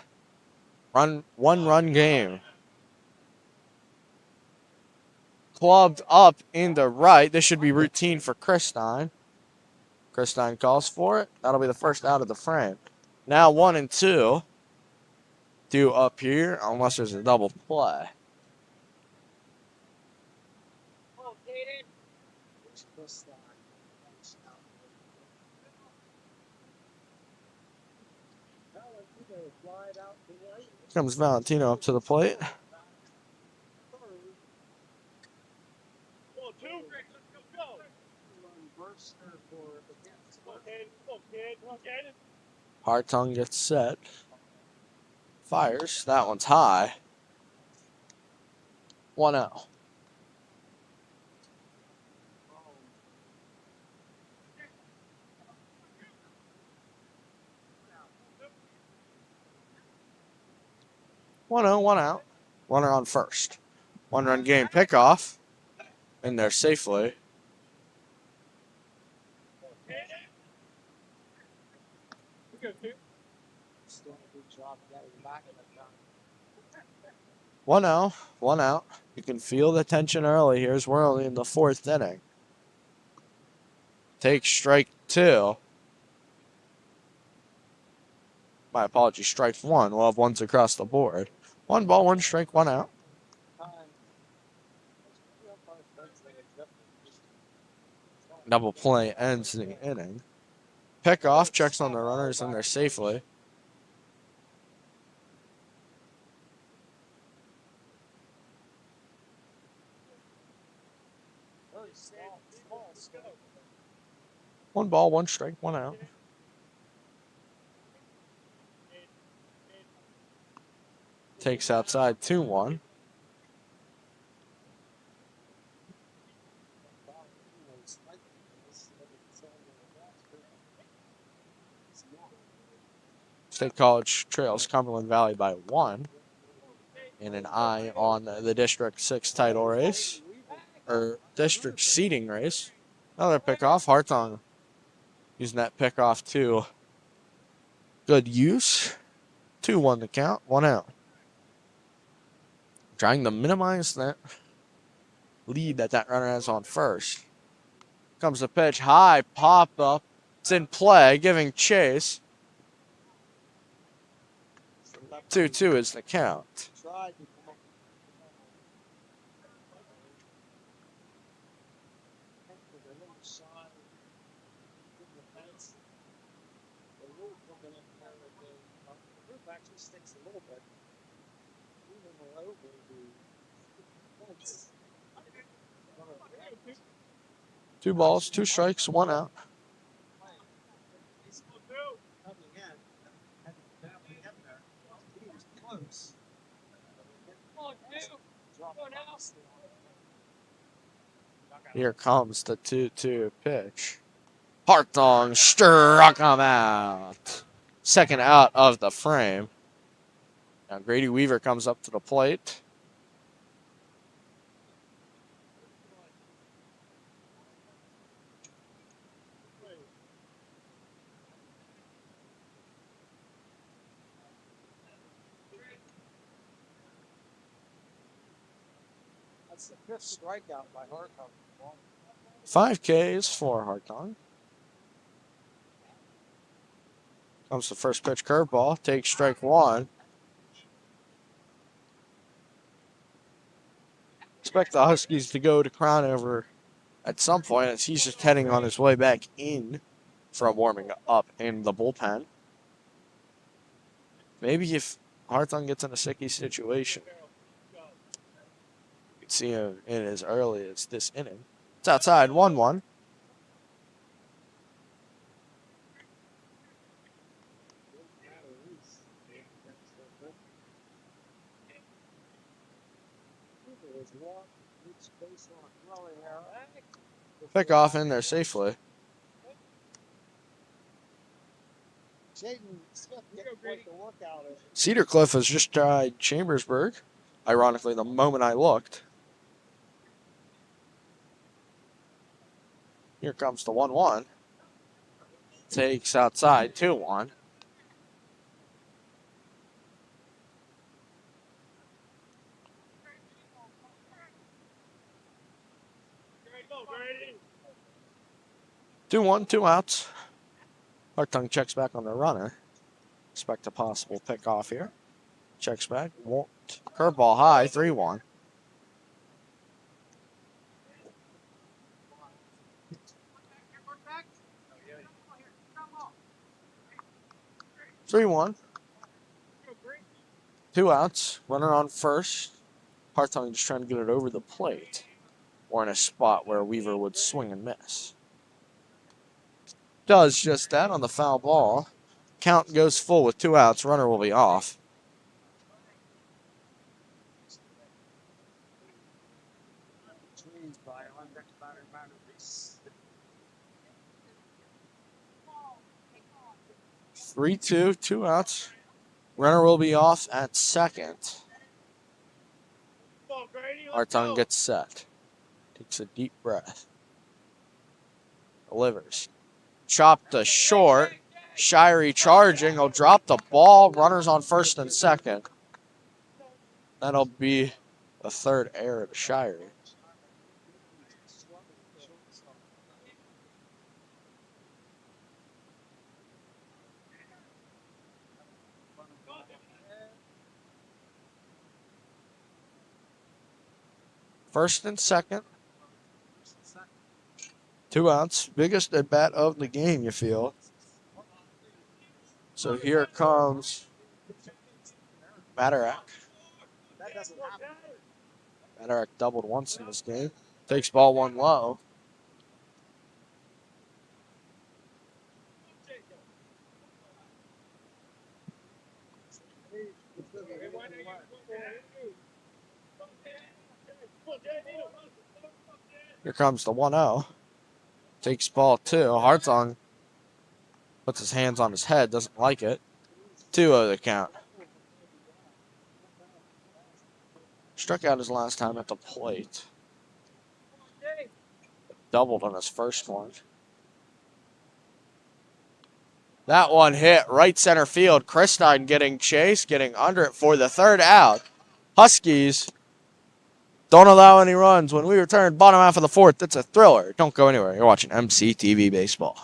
One run game. Clubbed up into right. This should be routine for Christine. Christine calls for it. That'll be the first out of the frame. Now 1 and 2. Due up here, unless there's a double play. Comes Valentino up to the plate. Hartung gets set. Fires. That one's high. 1-0. One out. Runner on first. 1-run game pickoff. In there safely. One out. You can feel the tension early here as we're only in the 4th inning. Take strike 2. My apologies, strike 1. We'll have ones across the board. 1 ball, 1 strike, 1 out. Double play ends the inning. Pickoff checks on the runners in there safely. One ball, 1 strike, 1 out. Takes outside 2-1. State College trails Cumberland Valley by 1 in an eye on the District 6 title race, or District seeding race. Another pickoff. Hartung using that pickoff to good use. 2-1 the count, 1 out. Trying to minimize that lead that runner has on first. Comes the pitch, high pop up It's in play, giving chase. 2-2 is the count. Two balls, two strikes, one out. Here comes the 2-2 pitch. Hartong struck him out. Second out of the frame. Now Grady Weaver comes up to the plate. That's the fifth strikeout by Hartong. 5 Ks for Hartong. Comes the first pitch curveball. Takes strike one. Expect the Huskies to go to Crownover at some point as he's just heading on his way back in from warming up in the bullpen. Maybe if Hartong gets in a sticky situation, you could see him in as early as this inning. It's outside, 1-1. Pick off in there safely. Cedar Cliff has just tried Chambersburg. Ironically, the moment I looked. Here comes the 1-1. Takes outside, 2-1. Two one, two outs. Hartong checks back on the runner. Expect a possible pick off here. Checks back. Won't. Curveball high, 3-1. Two outs. Runner on first. Hartong just trying to get it over the plate. Or in a spot where Weaver would swing and miss. Does just that on the foul ball. Count goes full with 2 outs. Runner will be off. Three, two outs. Runner will be off at second. Hartong gets set. Takes a deep breath. Delivers. Chopped to short. Shirey charging. He'll drop the ball. Runners on first and second. That'll be the third error to Shirey. First and second. 2 outs. Biggest at bat of the game, you feel. So here comes Matarak. Matarak doubled once in this game. Takes ball 1 low. Here comes the 1-0. Takes ball 2. Hartong puts his hands on his head. Doesn't like it. 2-0 the count. Struck out his last time at the plate. Doubled on his first one. That one hit right center field. Christine getting chased, getting under it for the 3rd out. Huskies don't allow any runs. When we return, bottom half of the 4th, it's a thriller. Don't go anywhere. You're watching MCTV Baseball.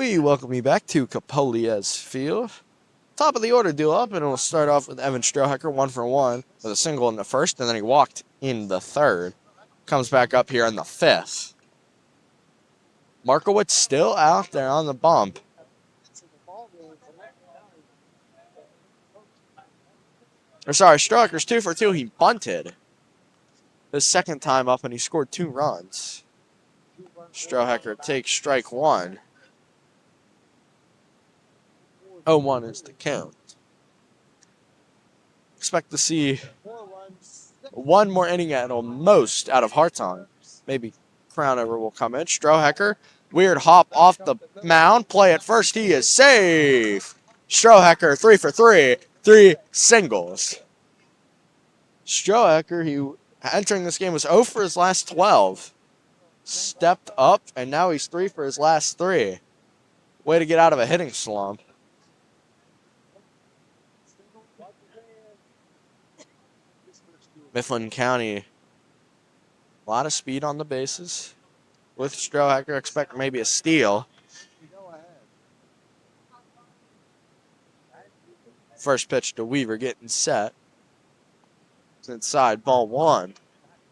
We welcome you back to Capolia's Field. Top of the order deal up, and we'll start off with Evan Strohacker, 1-for-1 with a single in the first, and then he walked in the third. Comes back up here in the fifth. Markowitz still out there on the bump. Strohacker's 2-for-2. He bunted his second time up, and he scored 2 runs. Strohacker takes strike 1. 0-1 is the count. Expect to see one more inning at most out of Hartung. Maybe Crownover will come in. Strohacker, weird hop off the mound. Play at first. He is safe. Strohacker, 3-for-3. 3 singles. Strohacker, he entering this game was 0 for his last 12. Stepped up, and now he's 3 for his last 3. Way to get out of a hitting slump. Mifflin County, a lot of speed on the bases. With Strohacker, expect maybe a steal. First pitch to Weaver, getting set. It's inside, ball 1.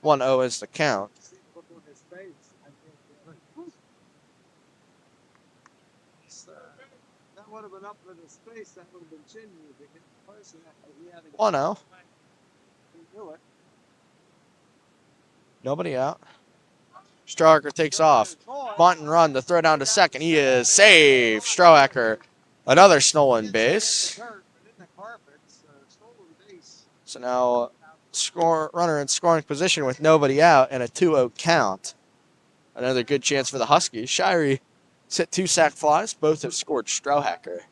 1-0 is the count. That would have been up in his face. That would have been chin music. 1-0. He knew it. Nobody out. Strohacker takes off. Bunt and run to throw down to second. He is safe. Strohacker, another stolen base. So now runner in scoring position with nobody out and a 2-0 count. Another good chance for the Huskies. Shirey hit 2 sac flies. Both have scored Strohacker.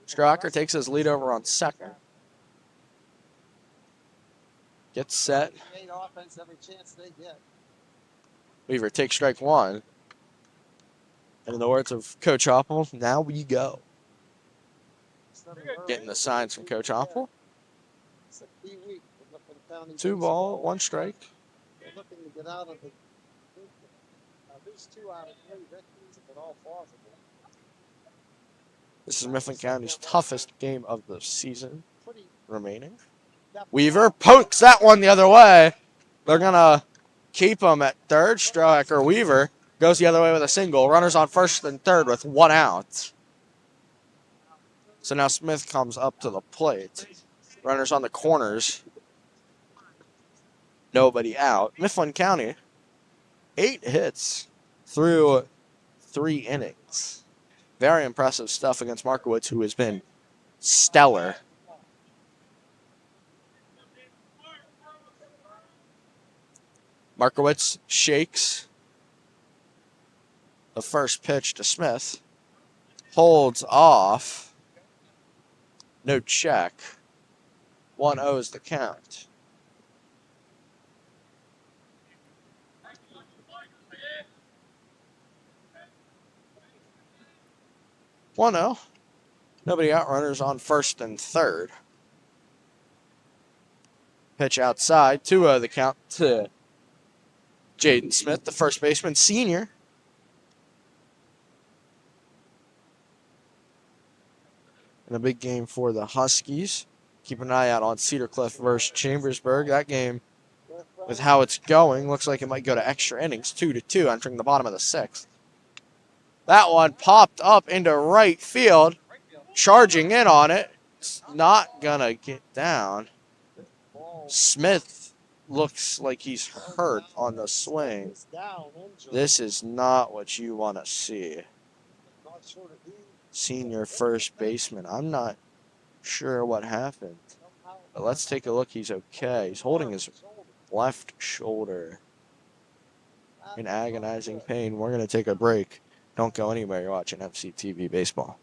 Strohacker takes his lead over on second. Gets set. Weaver takes strike 1. And in the words of Coach Hoppel, now we go. Getting the signs from Coach Hoppel. 2 ball, 1 strike. Looking to get out of the at least 2 out of 3 victories, if at all plausible. This is Mifflin County's toughest game of the season remaining. Weaver pokes that one the other way. They're going to keep him at third. Strohacker Weaver goes the other way with a single. Runners on first and third with 1 out. So now Smith comes up to the plate. Runners on the corners. Nobody out. Mifflin County, 8 hits through 3 innings. Very impressive stuff against Markowitz, who has been stellar. Markowitz shakes the first pitch to Smith. Holds off. No check. 1-0 is the count. Nobody out. Runners on first and third. Pitch outside. 2-0 the count to Jaden Smith, the first baseman, senior. And a big game for the Huskies. Keep an eye out on Cedar Cliff versus Chambersburg. That game, with how it's going, looks like it might go to extra innings, 2-2, entering the bottom of the 6th. That one popped up into right field. Charging in on it. It's not going to get down. Smith looks like he's hurt on the swing. This is not what you want to see. Senior first baseman. I'm not sure what happened. But let's take a look. He's okay. He's holding his left shoulder in agonizing pain. We're going to take a break. Don't go anywhere. You're watching MCTV Baseball.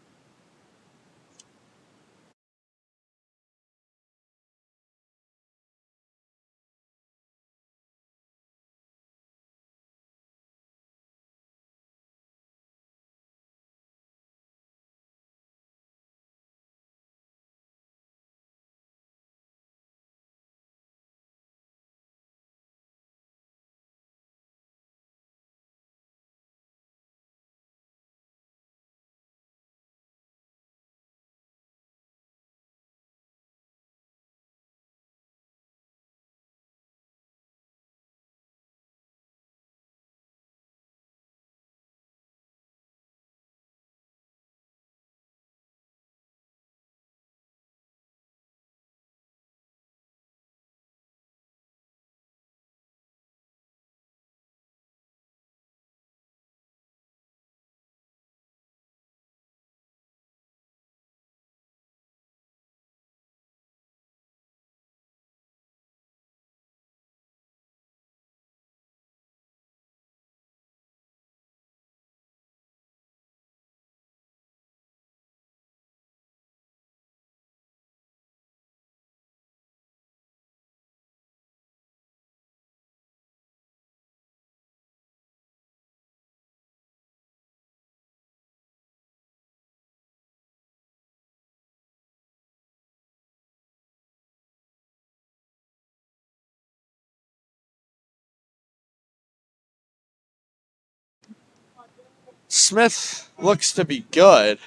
Smith looks to be good.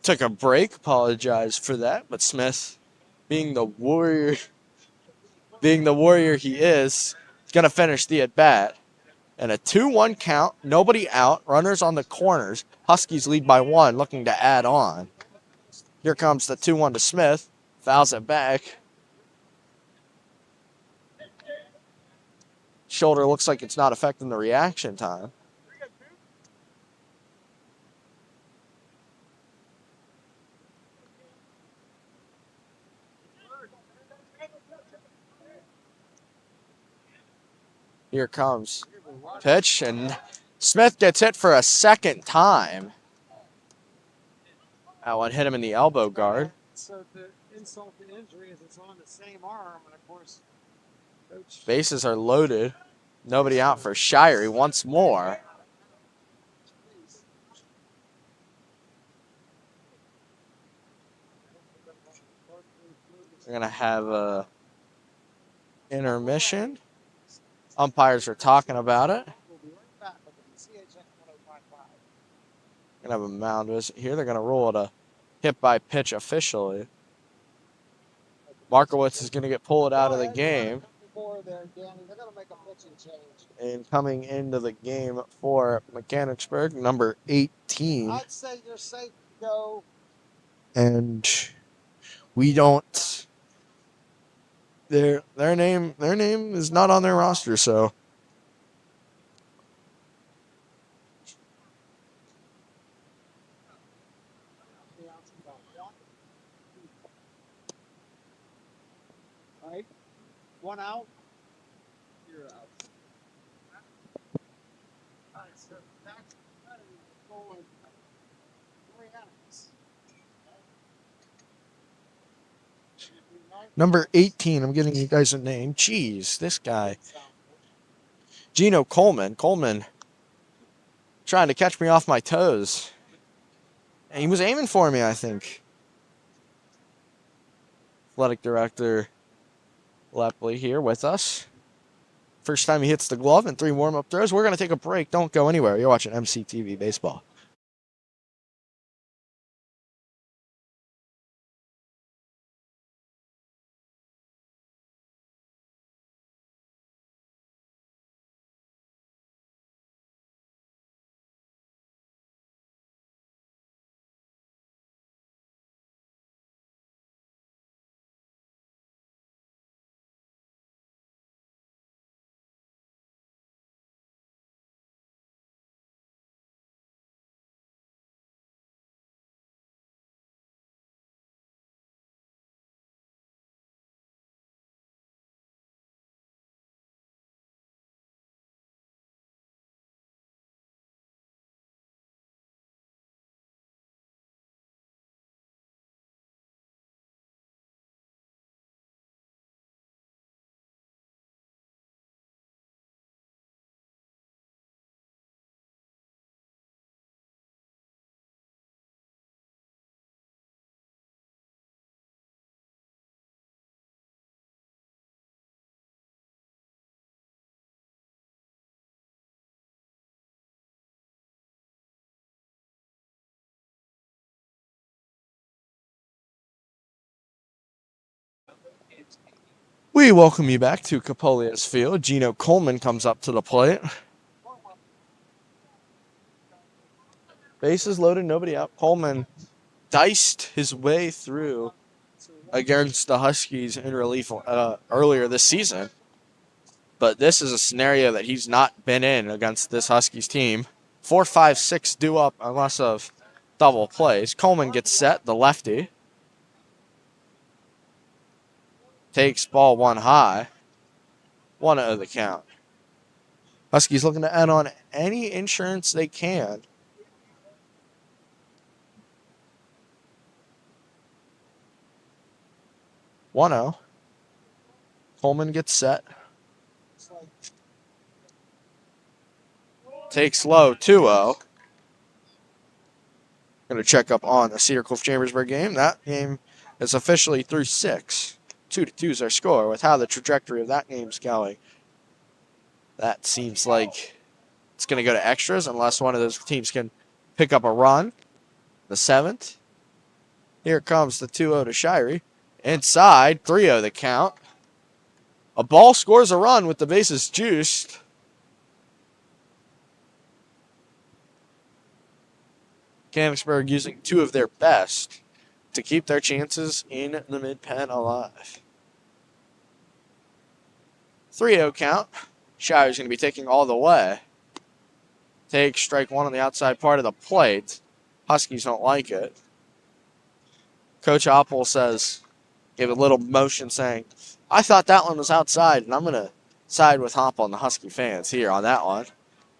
Took a break, apologize for that, but Smith, being the warrior he is gonna finish the at bat. And a 2-1 count, nobody out, runners on the corners. Huskies lead by 1, looking to add on. Here comes the 2-1 to Smith, fouls it back. Shoulder looks like it's not affecting the reaction time. Here comes pitch, and Smith gets hit for a second time. That one hit him in the elbow guard. So the insult to injury is it's on the same arm, and of course, Coach. Bases are loaded. Nobody out for Shirey once more. We're going to have a intermission. Umpires are talking about it. Going to have a mound visit here. They're going to rule it a hit by pitch officially. Markowitz is going to get pulled out of the game. And coming into the game for Mechanicsburg, number 18. I'd say you're safe to go. And we don't. Their name is not on their roster, so. Right? One out. You're out. All right, so that's going 3 outs. Number 18, I'm getting you guys a name. Jeez, this guy. Gino Coleman. Coleman trying to catch me off my toes. And he was aiming for me, I think. Athletic director Lepley here with us. First time he hits the glove and 3 warm-up throws. We're going to take a break. Don't go anywhere. You're watching MCTV Baseball. We welcome you back to Capolia's Field. Gino Coleman comes up to the plate. Bases loaded, nobody out. Coleman diced his way through against the Huskies in relief earlier this season. But this is a scenario that he's not been in against this Huskies team. 4, 5, 6 due up unless of double plays. Coleman gets set, the lefty. Takes ball 1 high. 1-0 the count. Huskies looking to add on any insurance they can. One-0. Coleman gets set. Takes low, 2-0. Going to check up on the Cedar Cliff Chambersburg game. That game is officially through 6. 2-2 is our score. With how the trajectory of that game's going, that seems like It's going to go to extras unless one of those teams can pick up a run. The 7th. Here comes the 2-0 to Shirey. Inside, 3-0 the count. A ball scores a run with the bases juiced. Mechanicsburg using 2 of their best to keep their chances in the mid-pen alive. 3-0 count. Shirey's going to be taking all the way. Take strike 1 on the outside part of the plate. Huskies don't like it. Coach Oppel says, gave a little motion saying, I thought that one was outside, and I'm going to side with Oppel and the Husky fans here on that one.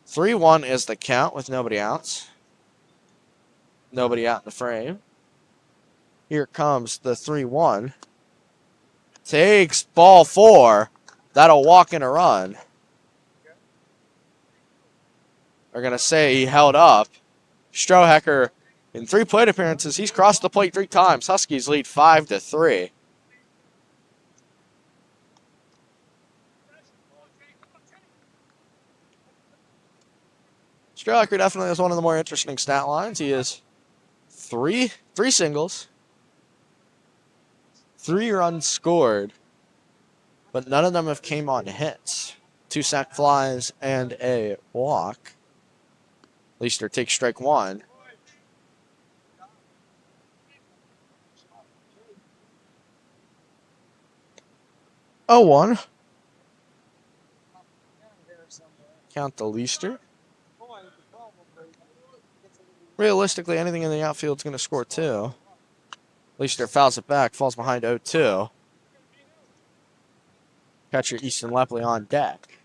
3-1 is the count with nobody outs. Nobody out in the frame. Here comes the 3-1. Takes ball 4. That'll walk in a run. They're going to say he held up. Strohecker, in 3 plate appearances, he's crossed the plate 3 times. Huskies lead 5-3. Strohecker definitely has one of the more interesting stat lines. He is three singles, 3 runs scored, but none of them have came on hits. 2 sac flies and a walk. Leister takes strike 1. 0-1. Count the Leister. Realistically, anything in the outfield is going to score 2. Leister fouls it back, falls behind 0-2. Catcher Easton Lepley on deck.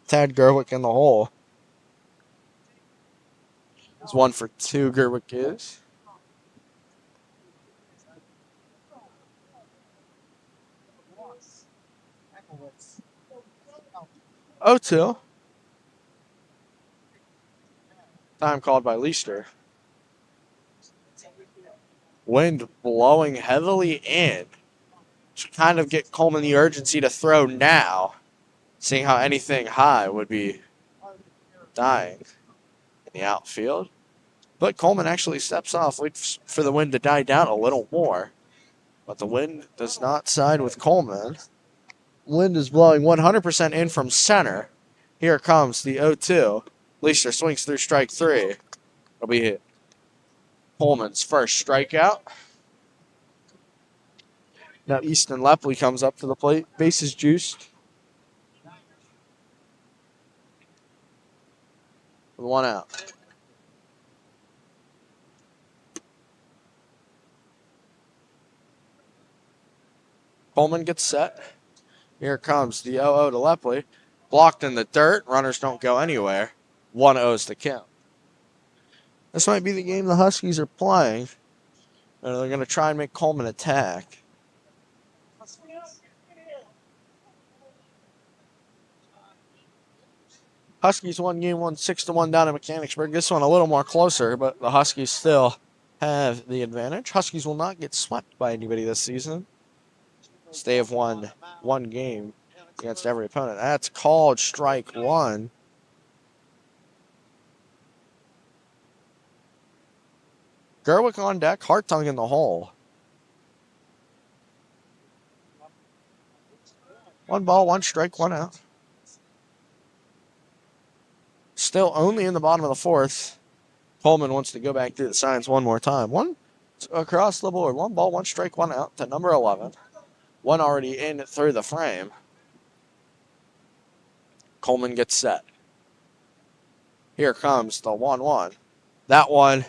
Tad Gerwick in the hole. It's 1 for 2, Gerwick is. Oh, 2. Time called by Leister. Wind blowing heavily in. Should kind of get Coleman the urgency to throw now. Seeing how anything high would be dying in the outfield. But Coleman actually steps off, waits for the wind to die down a little more. But the wind does not side with Coleman. Wind is blowing 100% in from center. Here comes the 0-2. Leister swings through strike 3. It'll be Coleman's first strikeout. Now Easton Lepley comes up to the plate. Bases juiced. With 1 out. Coleman gets set. Here comes the 0-0 to Lepley. Blocked in the dirt. Runners don't go anywhere. 1-0's the count. This might be the game the Huskies are playing. And they're going to try and make Coleman attack. Huskies won game 1 6-1 down in Mechanicsburg. This one a little more closer, but the Huskies still have the advantage. Huskies will not get swept by anybody this season. They have won 1 game against every opponent. That's called strike 1. Gerwick on deck, Hartung in the hole. 1 ball, 1 strike, 1 out. Still only in the bottom of the 4th. Coleman wants to go back through the signs one more time. 1 across the board. 1 ball, 1 strike, 1 out to number 11. 1 already in through the frame. Coleman gets set. Here comes the 1-1. That one,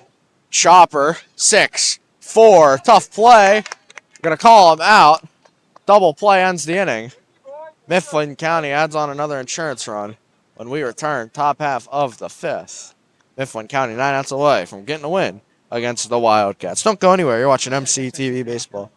chopper, 6-4. Tough play. Going to call him out. Double play ends the inning. Mifflin County adds on another insurance run when we return top half of the 5th. Mifflin County 9 outs away from getting a win against the Wildcats. Don't go anywhere. You're watching MCTV Baseball.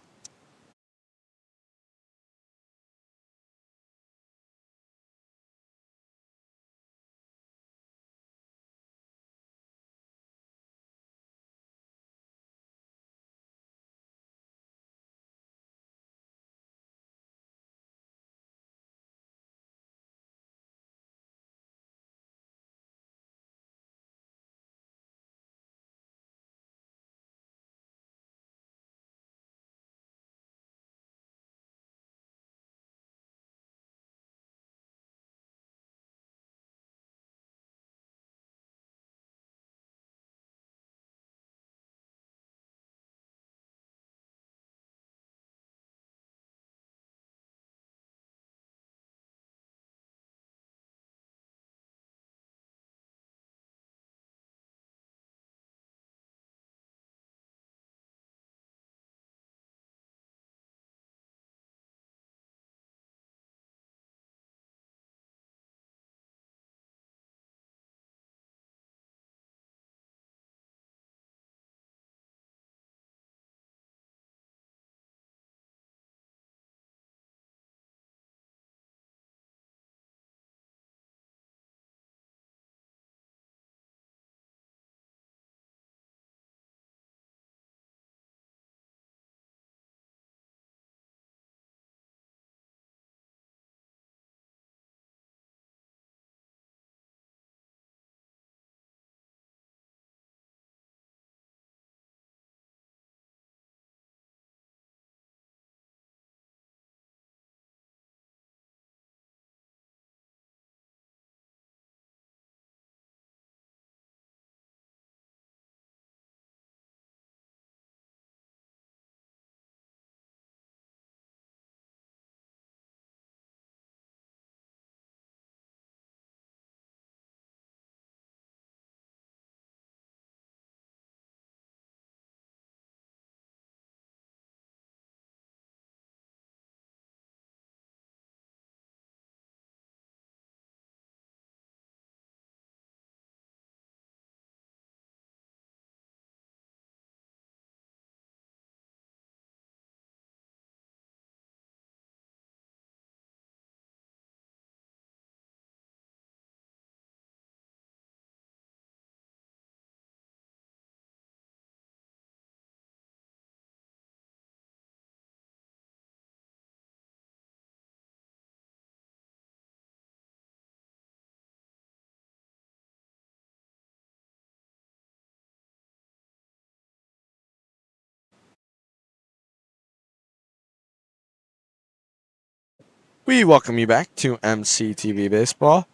We welcome you back to MCTV Baseball.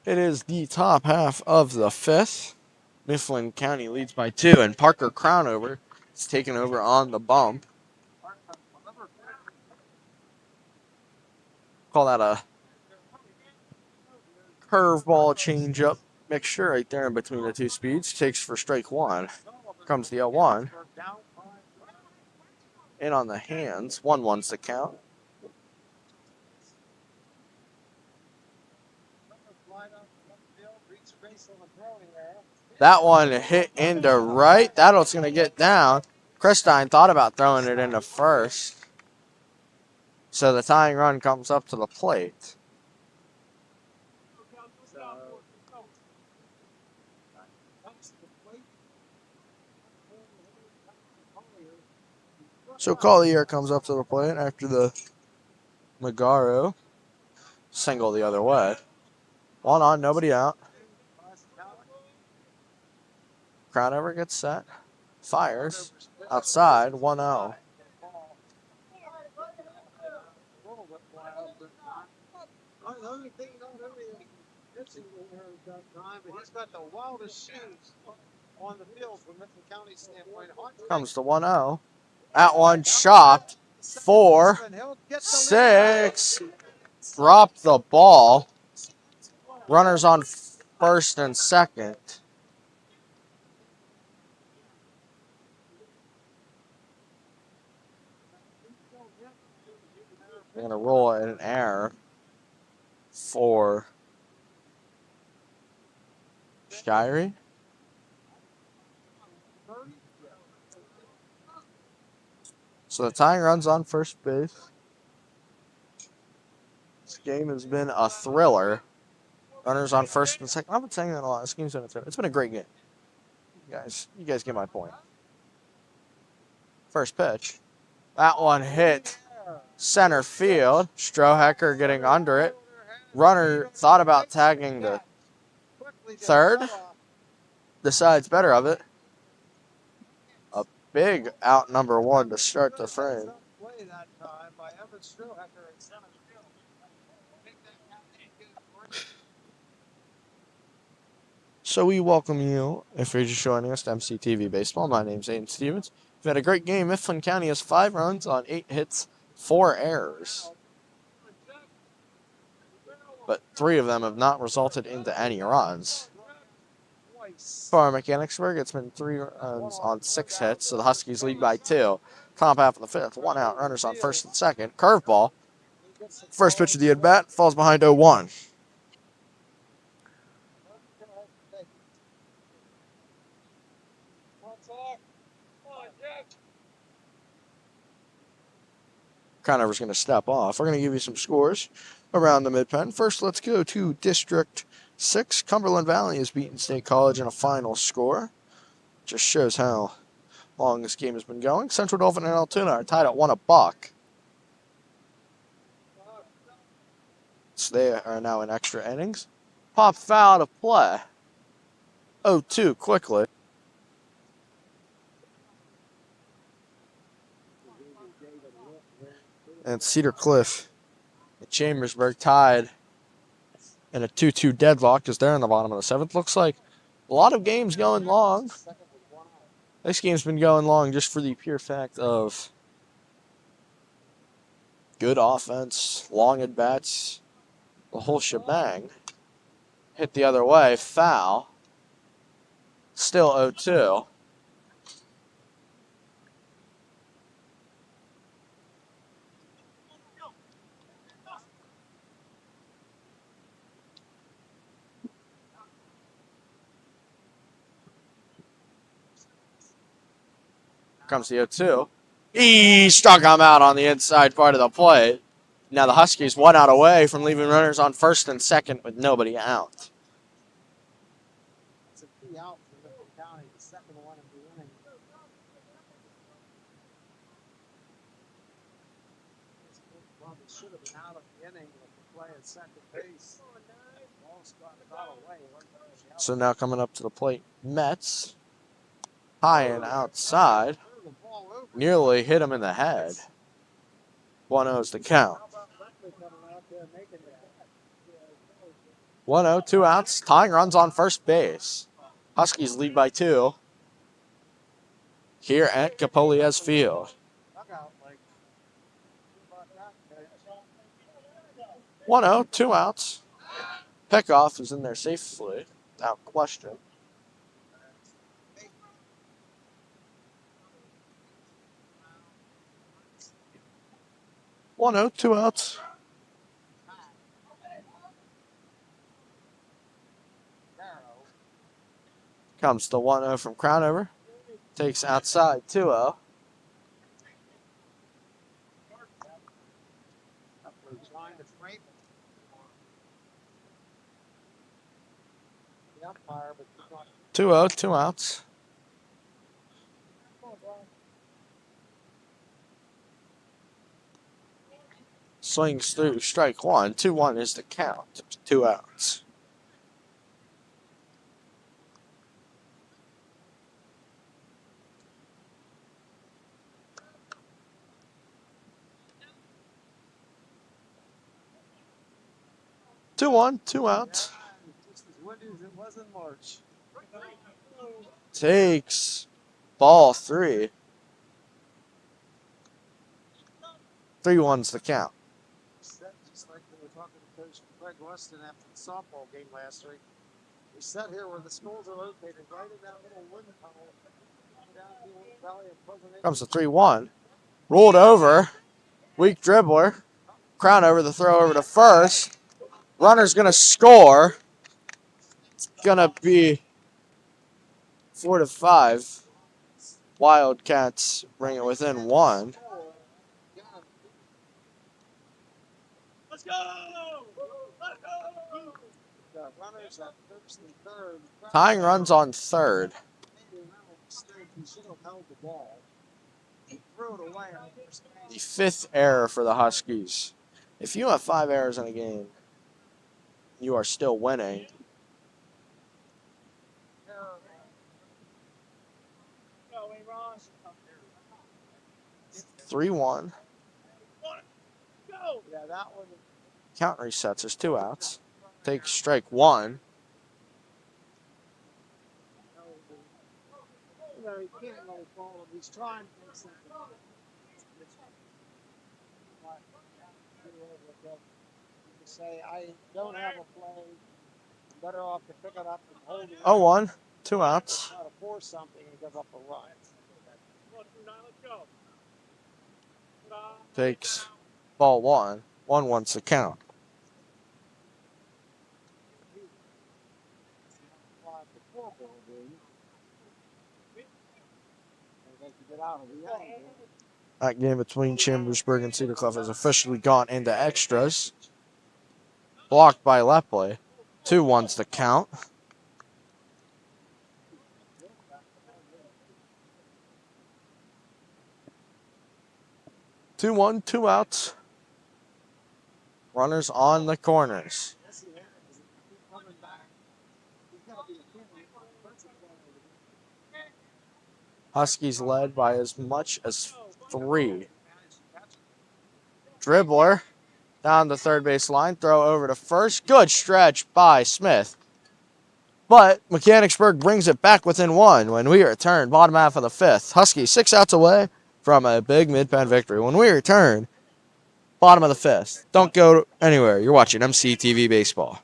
It is the top half of the fifth. Mifflin County leads by 2, and Parker Crownover is taking over on the bump. Call that a curveball changeup mixture right there in between the two speeds. Takes for strike one. Comes the 0-1. In on the hands. 1-1's the count. That one hit into right. That's going to get down. Christine thought about throwing it into first. So the tying run comes up to the plate. So Collier comes up to the plate after the Magaro single the other way. 1 on, nobody out. Crownover gets set. Fires. Outside, 1-0. The only thing pitching at that time, and he's got the wildest shoes on the field from Mifflin County standpoint. Comes to 1-0. At one, chopped. 4, 6. Dropped the ball. Runners on first and second. They're going to roll an error for Shirey. So the tying run's on first base. This game has been a thriller. Runners on first and second. I've been saying that a lot. This game's been a thriller. It's been a great game. You guys get my point. First pitch. That one hit center field. Strohecker getting under it. Runner thought about tagging the third. Decides better of it. A big out number 1 to start the frame. So we welcome you, if you're just joining us, to MCTV Baseball. My name's Aiden Stevens. We've had a great game. Mifflin County has 5 runs on 8 hits, 4 errors. But 3 of them have not resulted into any runs. For Mechanicsburg, it's been 3 runs on 6 hits, so the Huskies lead by 2. Top half of the fifth, 1 out, runners on first and second. Curveball. First pitch of the at-bat, falls behind 0-1. Conover's going to step off. We're going to give you some scores around the mid-pen. First, let's go to District 6. Cumberland Valley has beaten State College in a final score. Just shows how long this game has been going. Central Dauphin and Altoona are tied at 1-1. So they are now in extra innings. Pop foul to play. 0-2 quickly. And Cedar Cliff and Chambersburg tied in a 2-2 deadlock as they're in the bottom of the 7th. Looks like a lot of games going long. This game's been going long just for the pure fact of good offense, long at-bats, the whole shebang. Hit the other way, foul. Still 0-2. Comes the 0-2. He struck him out on the inside part of the plate. Now the Huskies 1 out away from leaving runners on first and second with nobody out. It's a key out for Mifflin County, the second one of the inning. Probably should have been out of the inning with the play at second base. So now coming up to the plate, Mets. High and outside. Nearly hit him in the head. 1-0 is the count. 1-0, 2 outs. Tying runs on first base. Huskies lead by 2 here at Capoliez Field. 1-0, 2 outs. Pickoff is in there safely, without question. One out, 2 outs. Comes the 1-0 from Crownover. Takes outside 2-0. Two 0, 2 outs. Swings through, strike 1. 2-1 is the count. 2 outs. Two 1, 2 outs. Takes ball 3. 3-1's the count. Just like we were talking to Coach Greg Weston after the softball game last week. We sat here where the schools are located, right in that little wind tunnel down the valley of President. Comes the 3-1. Rolled over. Weak dribbler. Crownover the throw over to first. Runner's going to score. It's going to be 4-5. Wildcats bring it within 1. Let's go! The runners at first and third. Tying runs on third. He should have held the ball. He threw it away on the first base. The 5th error for the Huskies. If you have 5 errors in a game, you are still winning. 3-1. Yeah, that one. Count resets. There's 2 outs. Takes strike 1. You know, he can't really follow him. He's trying to do something. You say, I don't have a play. I'm better off to pick it up and hold it. 0-1. 2 outs. Try to force something and give up a run. Takes ball 1. 1-1's the count. That game between Chambersburg and Cedar Cliff has officially gone into extras. Blocked by Lepley. 2-1's the count. Two 1, 2 outs. Runners on the corners. Huskies led by as much as 3. Dribbler down the third base line. Throw over to first. Good stretch by Smith. But Mechanicsburg brings it back within 1 when we return. Bottom half of the 5th. Huskies 6 outs away from a big mid-pen victory. When we return, bottom of the 5th. Don't go anywhere. You're watching MCTV Baseball.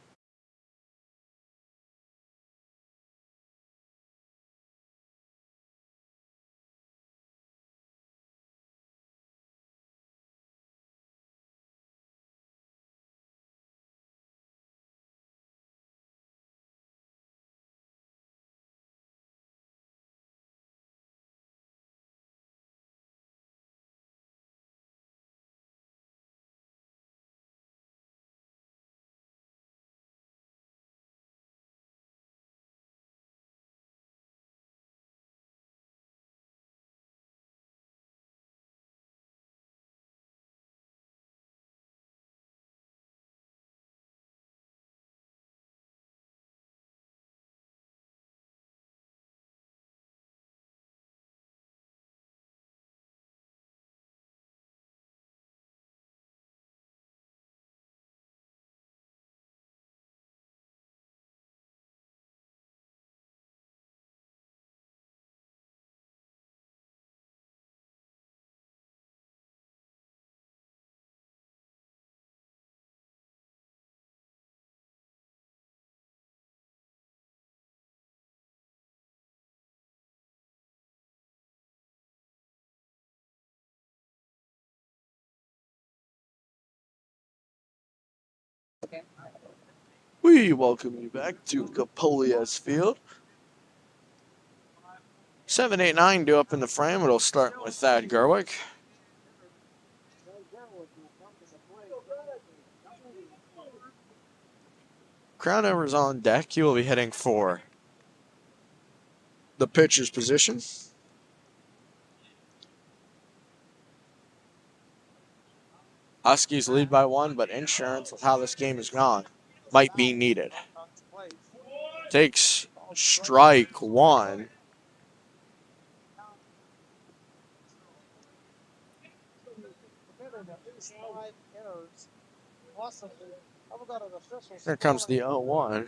We welcome you back to Capolias Field. 7-8-9 due up in the frame. It'll start with Thad Gerwick. Crownover's on deck. He will be hitting for the pitcher's position. Huskies lead by 1, but insurance with how this game is gone might be needed. Takes strike 1. Here comes the 0-1.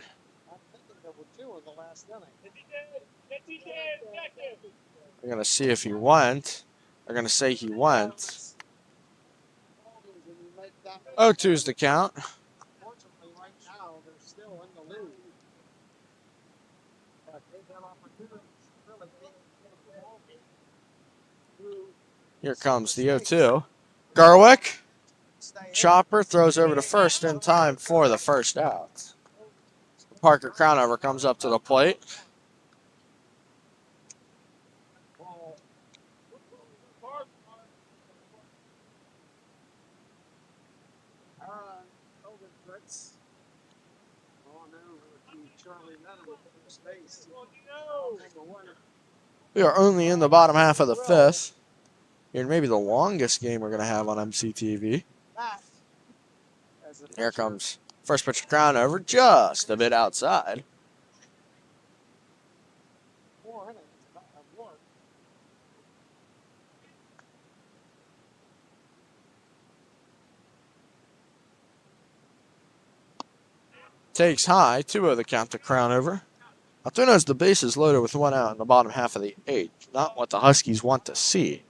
We're going to see if he went. They're going to say he went. 0-2 is the count. Here comes the 0-2. Garwick. Chopper throws over to first in time for the first out. Parker Crownover comes up to the plate. We are only in the bottom half of the 5th. Here, maybe the longest game we're going to have on MCTV. Here comes first pitch Crownover, just a bit outside. Takes high, 2-0 the count to Crownover. Altoona has the bases loaded with 1 out in the bottom half of the 8th. Not what the Huskies want to see.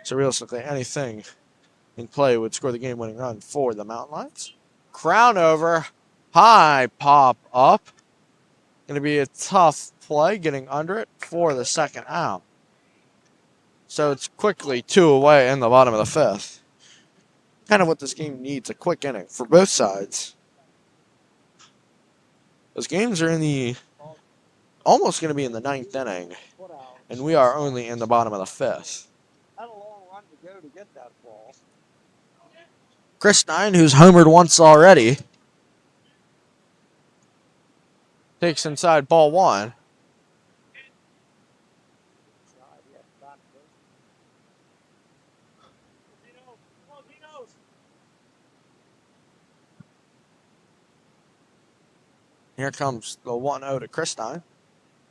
So realistically, anything in play would score the game-winning run for the Mountain Lions. Crownover, high pop up. Going to be a tough play getting under it for the second out. So it's quickly 2 away in the bottom of the 5th. Kind of what this game needs, a quick inning for both sides. Those games are in the almost going to be in the 9th inning, and we are only in the bottom of the 5th. Chris Stein, who's homered once already, takes inside ball 1. Here comes the 1-0 to Chris Stein.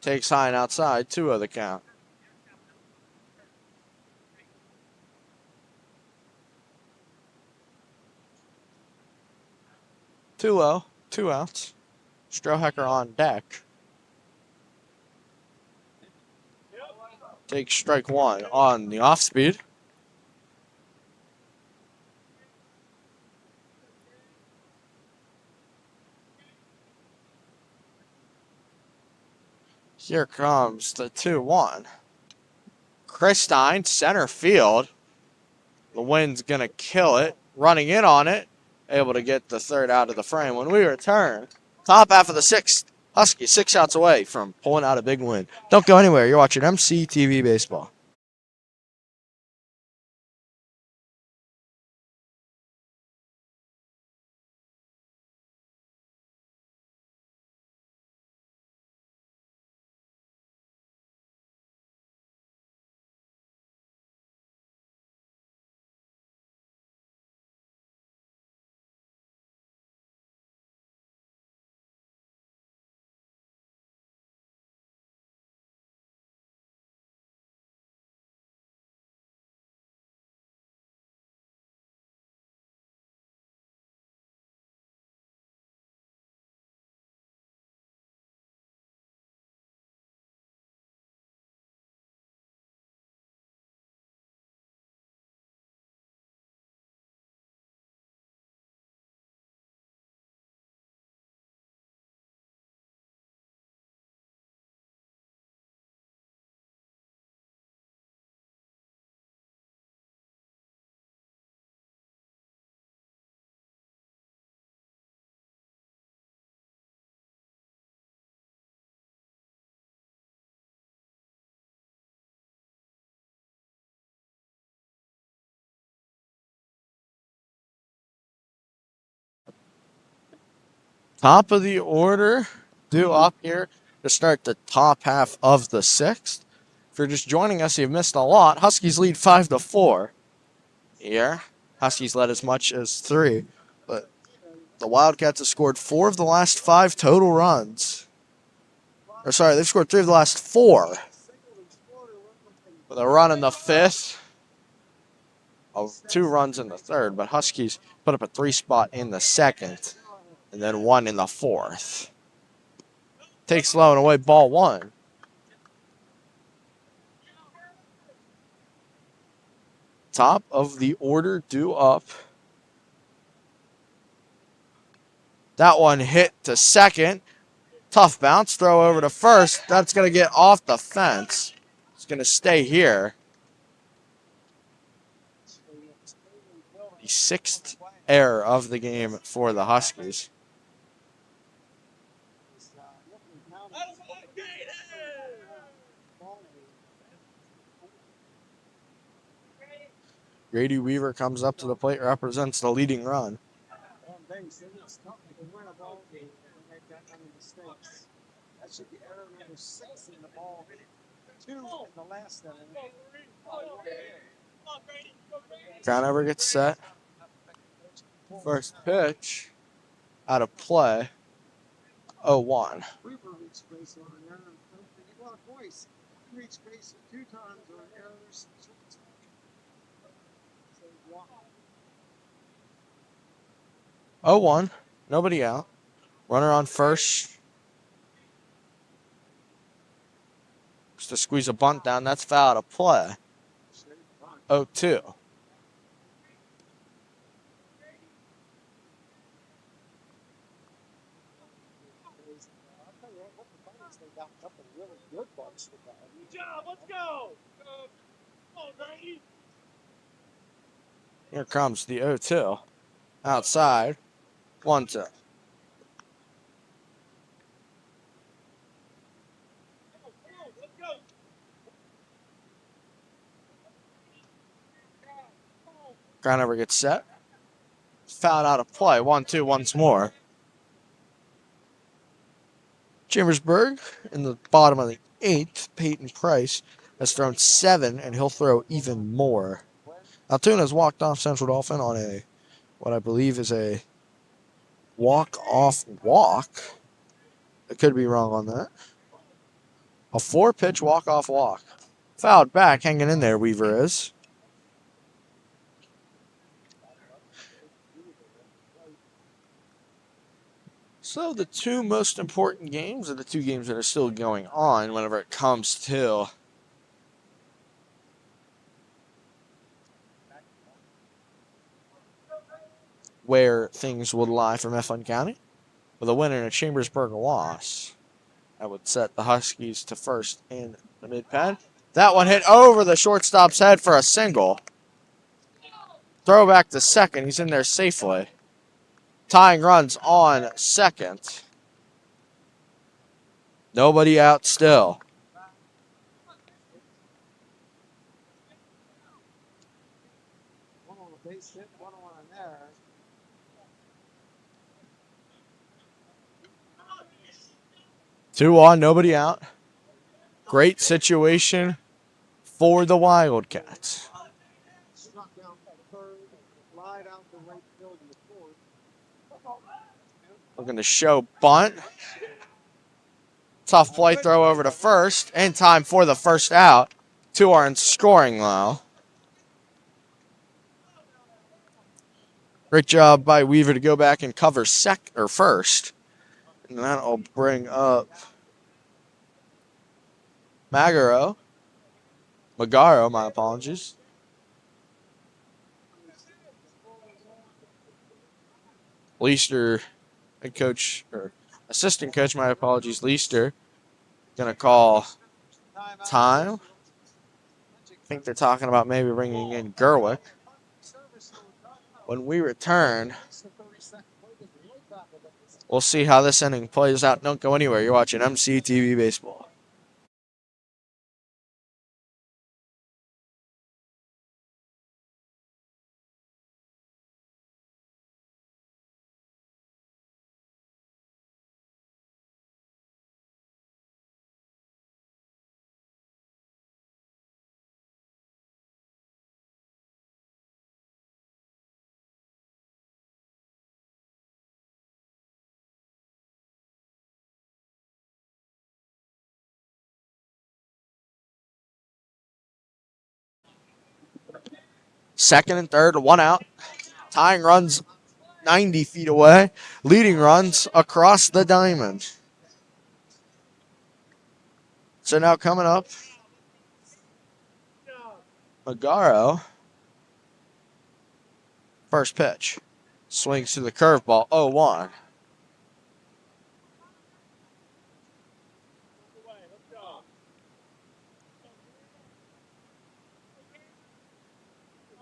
Takes high and outside, 2-0 the count. Two 2 outs. Strohecker on deck. Takes strike 1 on the off speed. Here comes the 2-1. Chris Stein, center field. The wind's going to kill it. Running in on it. Able to get the third out of the frame. When we return, top half of the 6th. Huskies 6 outs away from pulling out a big win. Don't go anywhere. You're watching MCTV Baseball. Top of the order, due up here to start the top half of the sixth. If you're just joining us, you've missed a lot. Huskies lead 5-4 here. Huskies led as much as 3, but the Wildcats have scored 4 of the last 5 total runs. Or sorry, they've scored 3 of the last 4. With a run in the 5th, of 2 runs in the 3rd, but Huskies put up a 3 spot in the 2nd, and then 1 in the 4th. Takes low and away, ball 1. Top of the order, due up. That one hit to second. Tough bounce, throw over to first. That's going to get off the fence. It's going to stay here. The 6th error of the game for the Huskies. Grady Weaver comes up to the plate, represents the leading run. That should be error number 6 in the ball. 2 in the last inning. Ground over gets set. First pitch out of play. 0-1. Weaver reached base on an error. Well, twice. He reached base 2 times on errors. 0-1. Nobody out. Runner on first. Just to squeeze a bunt down. That's foul out of play. 0-2. Here comes the 0-2. Outside. 1-2. Ground over gets set. Fouled out of play. 1-2 once more. Chambersburg in the bottom of the 8th. Peyton Price has thrown 7, and he'll throw even more. Altoona has walked off Central Dolphin on a, what I believe is a walk-off walk. I could be wrong on that. A 4-pitch walk-off walk. Fouled back, hanging in there, Weaver is. So the 2 most important games are the 2 games that are still going on whenever it comes to where things would lie for Mifflin County. With a win and a Chambersburg loss, that would set the Huskies to first in the mid-pen. That one hit over the shortstop's head for a single. Throw back to second. He's in there safely. Tying runs on second. Nobody out still. One on the base hit, one on an error. Two on, nobody out. Great situation for the Wildcats. Struck out the 3rd, lied out the right field in the 4th. Looking to show bunt. Tough play throw over to first. In time for the first out. 2 are in scoring now. Great job by Weaver to go back and cover first. And that'll bring up Magaro, my apologies. Leister, head coach, or assistant coach, my apologies, Leister, going to call time. I think they're talking about maybe bringing in Gerwick. When we return, we'll see how this inning plays out. Don't go anywhere. You're watching MCTV Baseball. Second and third, one out. Tying runs 90 feet away. Leading runs across the diamond. So now coming up, Magaro. First pitch. Swings to the curveball. 0-1.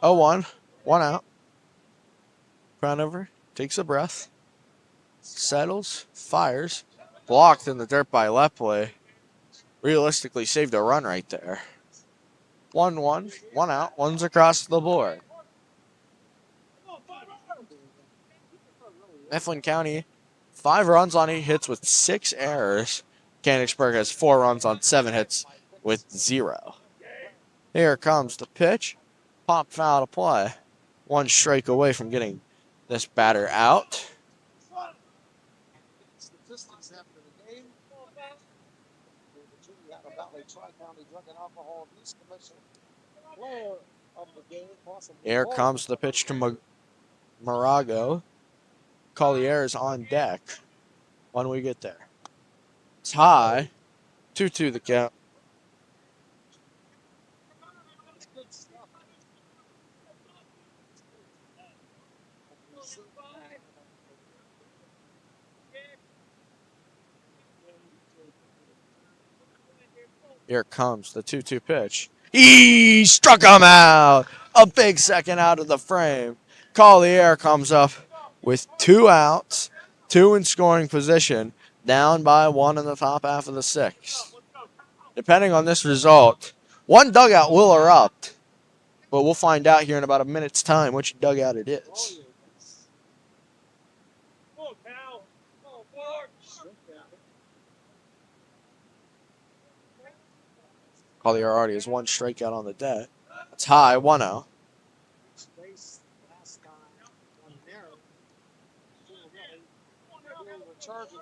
Oh, 1. One out. Crownover takes a breath. Settles. Fires. Blocked in the dirt by Lepley. Realistically saved a run right there. 1-1. One out. One's across the board. Mifflin County, 5 runs on 8 hits with 6 errors. Mechanicsburg has 4 runs on 7 hits with 0. Here comes the pitch. Pop foul to play. 1 strike away from getting this batter out. Statistics after the game. The Junior Valley Tri-County Drug and Alcohol Abuse Commission player of the game. Here comes the pitch to Morago. Collier's on deck when we get there. Tie. 2-2 the count. Here comes the 2-2 pitch. He struck him out. A big second out of the frame. Collier comes up with 2 outs, 2 in scoring position, down by 1 in the top half of the 6th. Depending on this result, 1 dugout will erupt, but we'll find out here in about a minute's time which dugout it is. Collier already has 1 strikeout on the day. It's high, 1-0. Charging.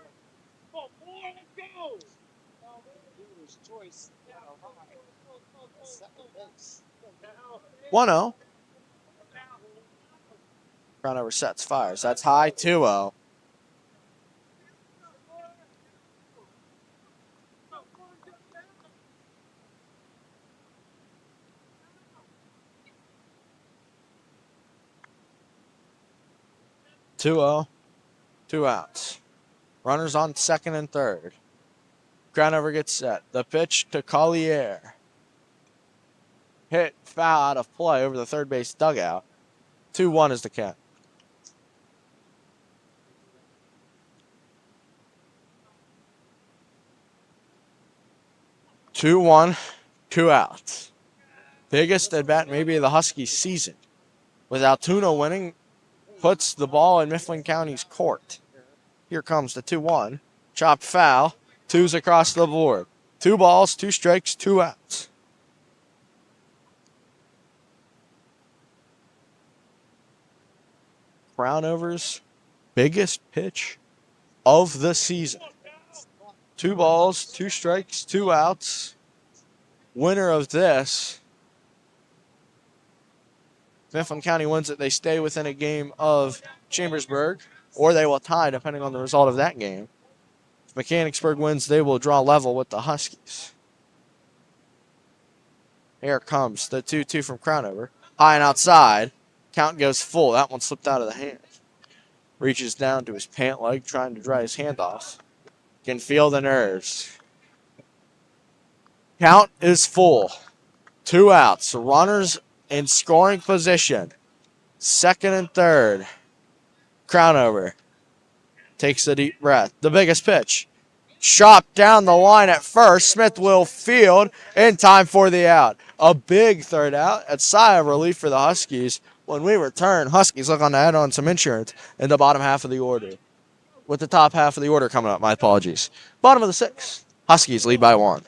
1-0. Crownover sets, fires. That's high, 2-0. Two outs. Runners on second and third. Crownover gets set. The pitch to Collier. Hit foul out of play over the third base dugout. 2-1 is the count. Two one, 2 outs. Biggest at bat maybe of the Huskies season. With Altoona winning, puts the ball in Mifflin County's court. Here comes the 2-1. Chopped foul. 2's across the board. 2 balls, 2 strikes, 2 outs. Crownover's biggest pitch of the season. 2 balls, 2 strikes, 2 outs. Winner of this. Mifflin County wins it. They stay within a game of Chambersburg, or they will tie depending on the result of that game. If Mechanicsburg wins, they will draw level with the Huskies. Here comes the 2-2 from Crownover. High and outside. Count goes full. That one slipped out of the hand. Reaches down to his pant leg, trying to dry his hand off. Can feel the nerves. Count is full. 2 outs. Runners in scoring position. Second and third. Crownover takes a deep breath. The biggest pitch. Shot down the line at first. Smith will field in time for the out. A big third out. A sigh of relief for the Huskies. When we return, Huskies look on to add on some insurance in the bottom half of the order. With the top half of the order coming up, my apologies. Bottom of the 6th. Huskies lead by 1.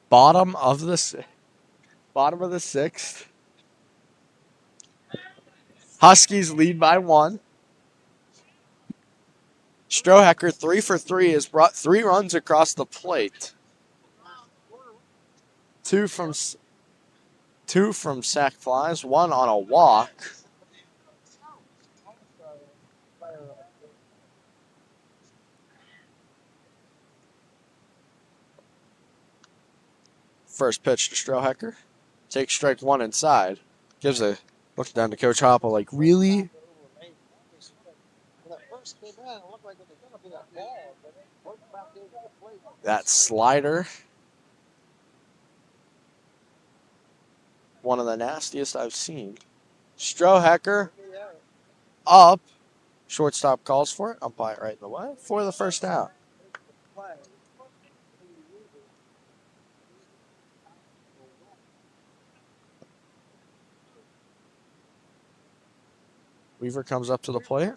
Bottom of the sixth. Huskies lead by 1. Strohacker 3 for 3 has brought 3 runs across the plate. Two from sac flies, 1 on a walk. First pitch to Strohacker. Takes strike 1 inside. Gives a look down to Coach Hopple like, really? That slider. One of the nastiest I've seen. Strohacker up. Shortstop calls for it. Umpire right in the way for the first out. Weaver comes up to the plate.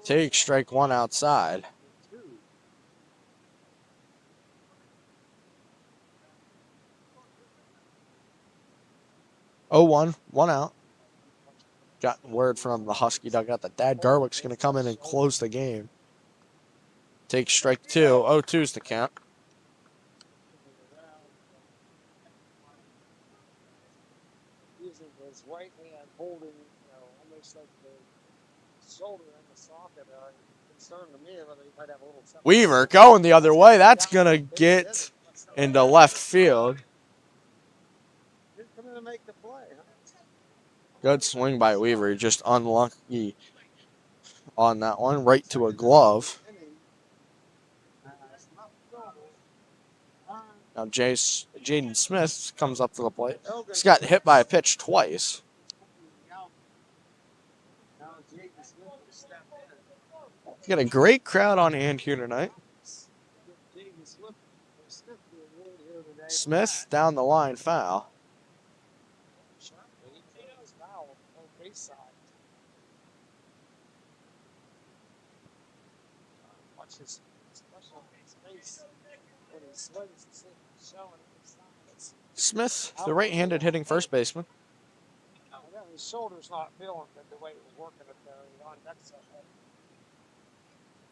Take strike 1 outside. Oh, 1 out. Got word from the Husky dugout that Dad Garwick's going to come in and close the game. Take strike 2. 0-2's the count. Using his right hand holding, almost like the shoulder in the socket. Concerned to me whether he might have a little something. Weaver going the other way. That's going to get into left field. He's coming to make the play, huh? Good swing by Weaver. Just unlucky on that one. Right to a glove. Now Jaden Smith comes up to the plate. He's got hit by a pitch twice. Got a great crowd on hand here tonight. Smith down the line, foul. Smith, the right-handed hitting first baseman. His shoulder's not feeling good the way he was working it there.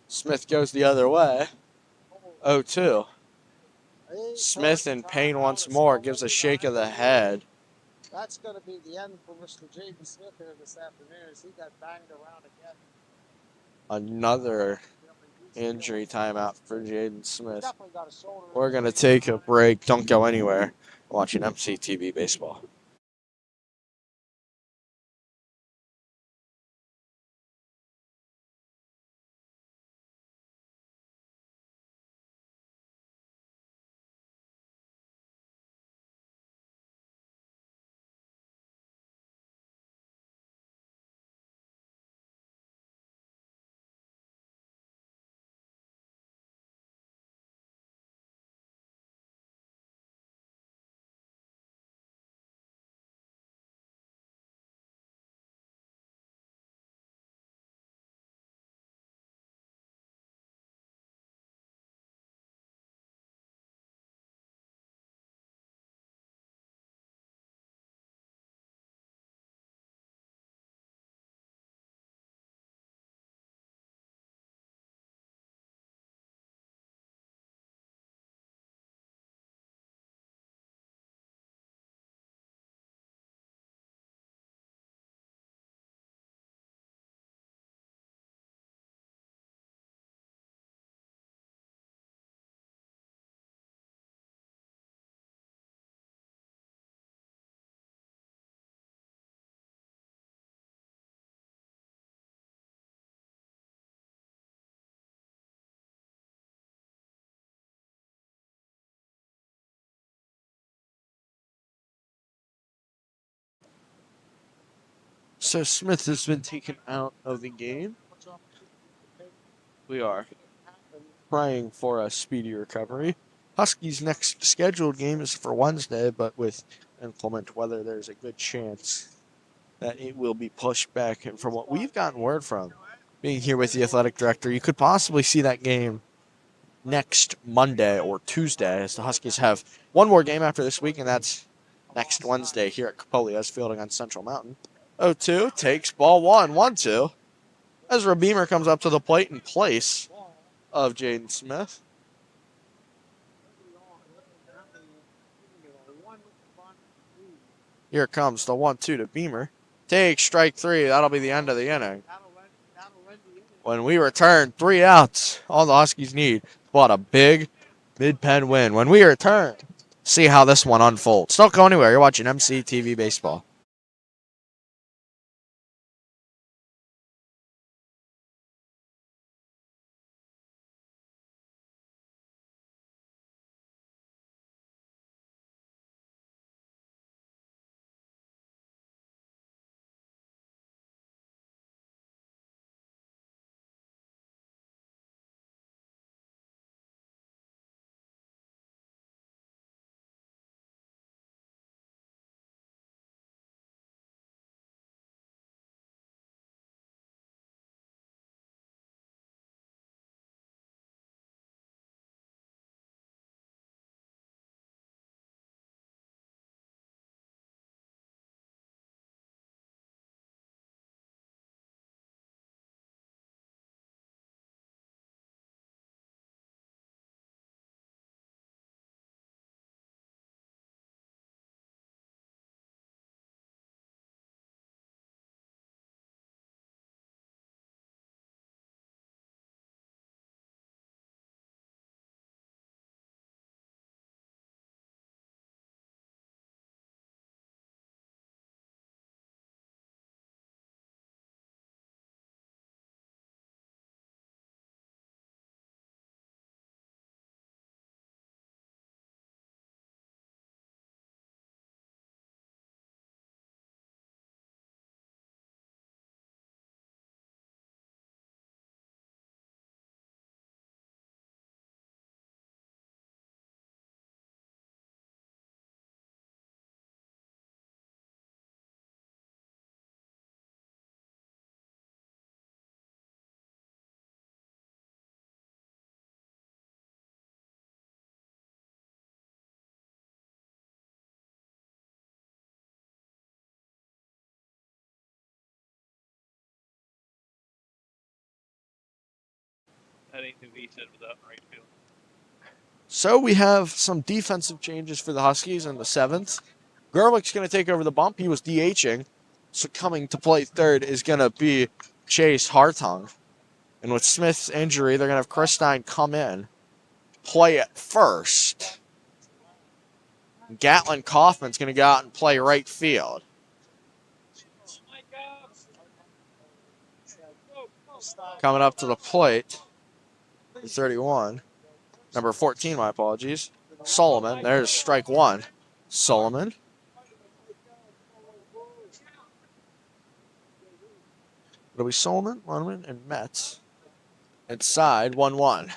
Smith goes the other way. 0-2. Smith in pain once more. Gives a shake of the head. That's going to be the end for Mr. Jaden Smith here this afternoon as he got banged around again. Another injury timeout for Jaden Smith. We're going to take a break. Don't go anywhere. Watching MCTV Baseball. So Smith has been taken out of the game. We are praying for a speedy recovery. Huskies' next scheduled game is for Wednesday, but with inclement weather, there's a good chance that it will be pushed back. And from what we've gotten word from, being here with the athletic director, you could possibly see that game next Monday or Tuesday, as the Huskies have one more game after this week, and that's next Wednesday here at Capolia's fielding on Central Mountain. 0-2 takes ball 1-1-2. Ezra Beamer comes up to the plate in place of Jaden Smith. Here comes the 1-2 to Beamer. Takes strike 3. That'll be the end of the inning. When we return, 3 outs. All the Huskies need. What a big mid-pen win. When we return, see how this one unfolds. Don't go anywhere. You're watching MCTV Baseball. So we have some defensive changes for the Huskies in the 7th. Gerwick's going to take over the bump. He was DHing. So coming to play third is going to be Chase Hartung. And with Smith's injury, they're going to have Chris Stein come in, play at first. Gatlin Kaufman's going to go out and play right field. Coming up to the plate, 31. Number 14, my apologies. Solomon. There's strike 1. Solomon. It'll be Solomon, Lunman, and Metz. Inside, 1-1.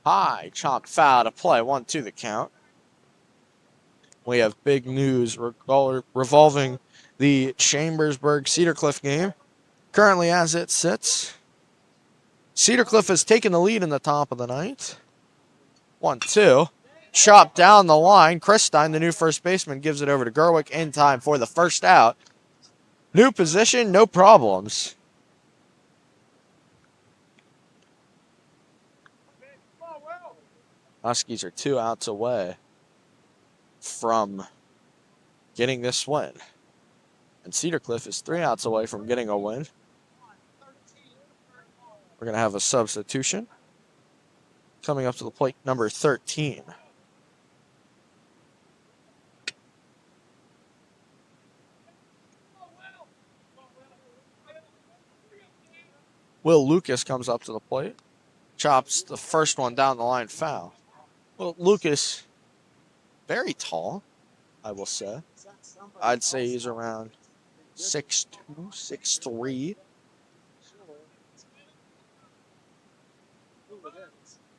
High, chopped foul to play. 1-2 the count. We have big news revolving the Chambersburg Cedar Cliff game. Currently, as it sits, Cedar Cliff has taken the lead in the top of the 9th. 1-2. Chopped down the line. Chris Stein, the new first baseman, gives it over to Gerwick in time for the first out. New position, no problems. Huskies are 2 outs away from getting this win. And Cedar Cliff is 3 outs away from getting a win. We're going to have a substitution. Coming up to the plate, number 13. Will Lucas comes up to the plate. Chops the first one down the line, foul. Well, Lucas, very tall, I will say. I'd say he's around 6'2", 6'3".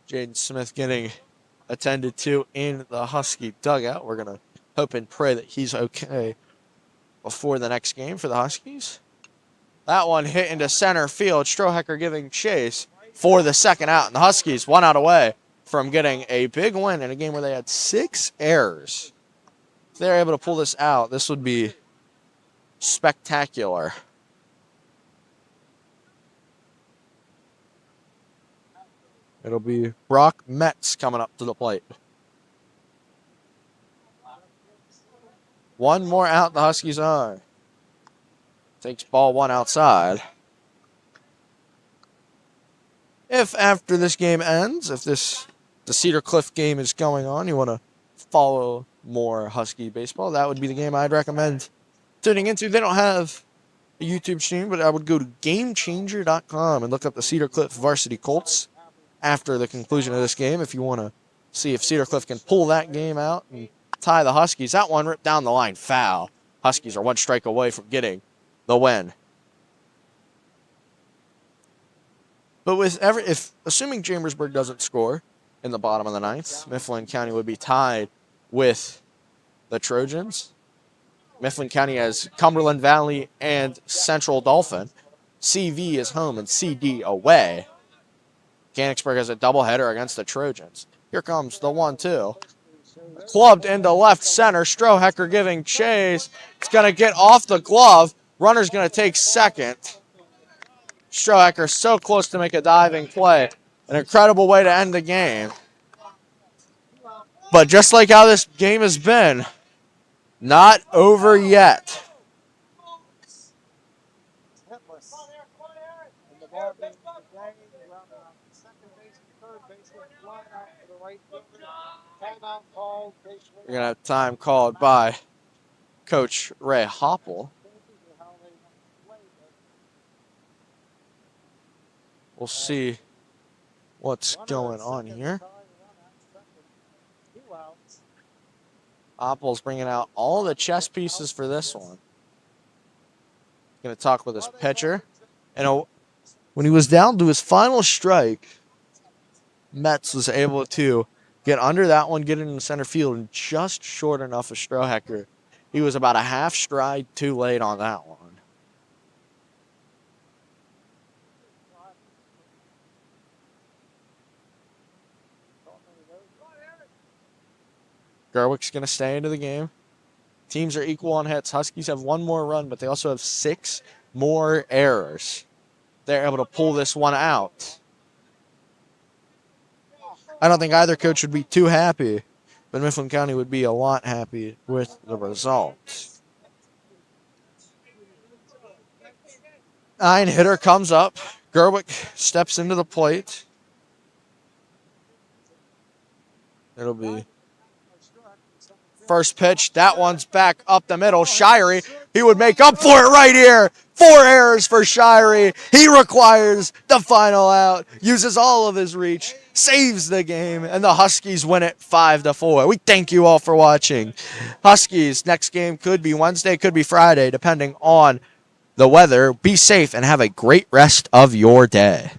Jaden Smith getting attended to in the Husky dugout. We're going to hope and pray that he's okay before the next game for the Huskies. That one hit into center field. Strohecker giving chase for the second out. And the Huskies 1 out away from getting a big win in a game where they had 6 errors. If they're able to pull this out, this would be spectacular. It'll be Brock Metz coming up to the plate. One more out the Huskies are. Takes ball 1 outside. If after this game ends, if the Cedar Cliff game is going on, you want to follow more Husky baseball, that would be the game I'd recommend tuning into. They don't have a YouTube stream, but I would go to GameChanger.com and look up the Cedar Cliff Varsity Colts after the conclusion of this game if you want to see if Cedar Cliff can pull that game out and tie the Huskies. That one ripped down the line foul. Huskies are 1 strike away from getting the win. But if assuming Chambersburg doesn't score in the bottom of the 9th, Mifflin County would be tied with the Trojans. Mifflin County has Cumberland Valley and Central Dauphin. CV is home and CD away. Mechanicsburg has a doubleheader against the Trojans. Here comes the 1-2. Clubbed into left center. Strohecker giving chase. It's going to get off the glove. Runner's going to take second. Strohecker so close to make a diving play. An incredible way to end the game. But just like how this game has been, not over yet. We're going to have time called by Coach Ray Hopple. We'll see what's going on here. Hopple's bringing out all the chess pieces for this one. Going to talk with his pitcher. And when he was down to his final strike, Metz was able to get under that one, get it in the center field, and just short enough of Strohecker. He was about a half stride too late on that one. Gerwick's going to stay into the game. Teams are equal on hits. Huskies have 1 more run, but they also have 6 more errors. They're able to pull this one out. I don't think either coach would be too happy, but Mifflin County would be a lot happy with the result. 9 hitter comes up. Gerwick steps into the plate. It'll be first pitch. That one's back up the middle. Shirey, he would make up for it right here. 4 errors for Shirey. He requires the final out. Uses all of his reach. Saves the game. And the Huskies win it 5-4. We thank you all for watching. Huskies, next game could be Wednesday, could be Friday, depending on the weather. Be safe and have a great rest of your day.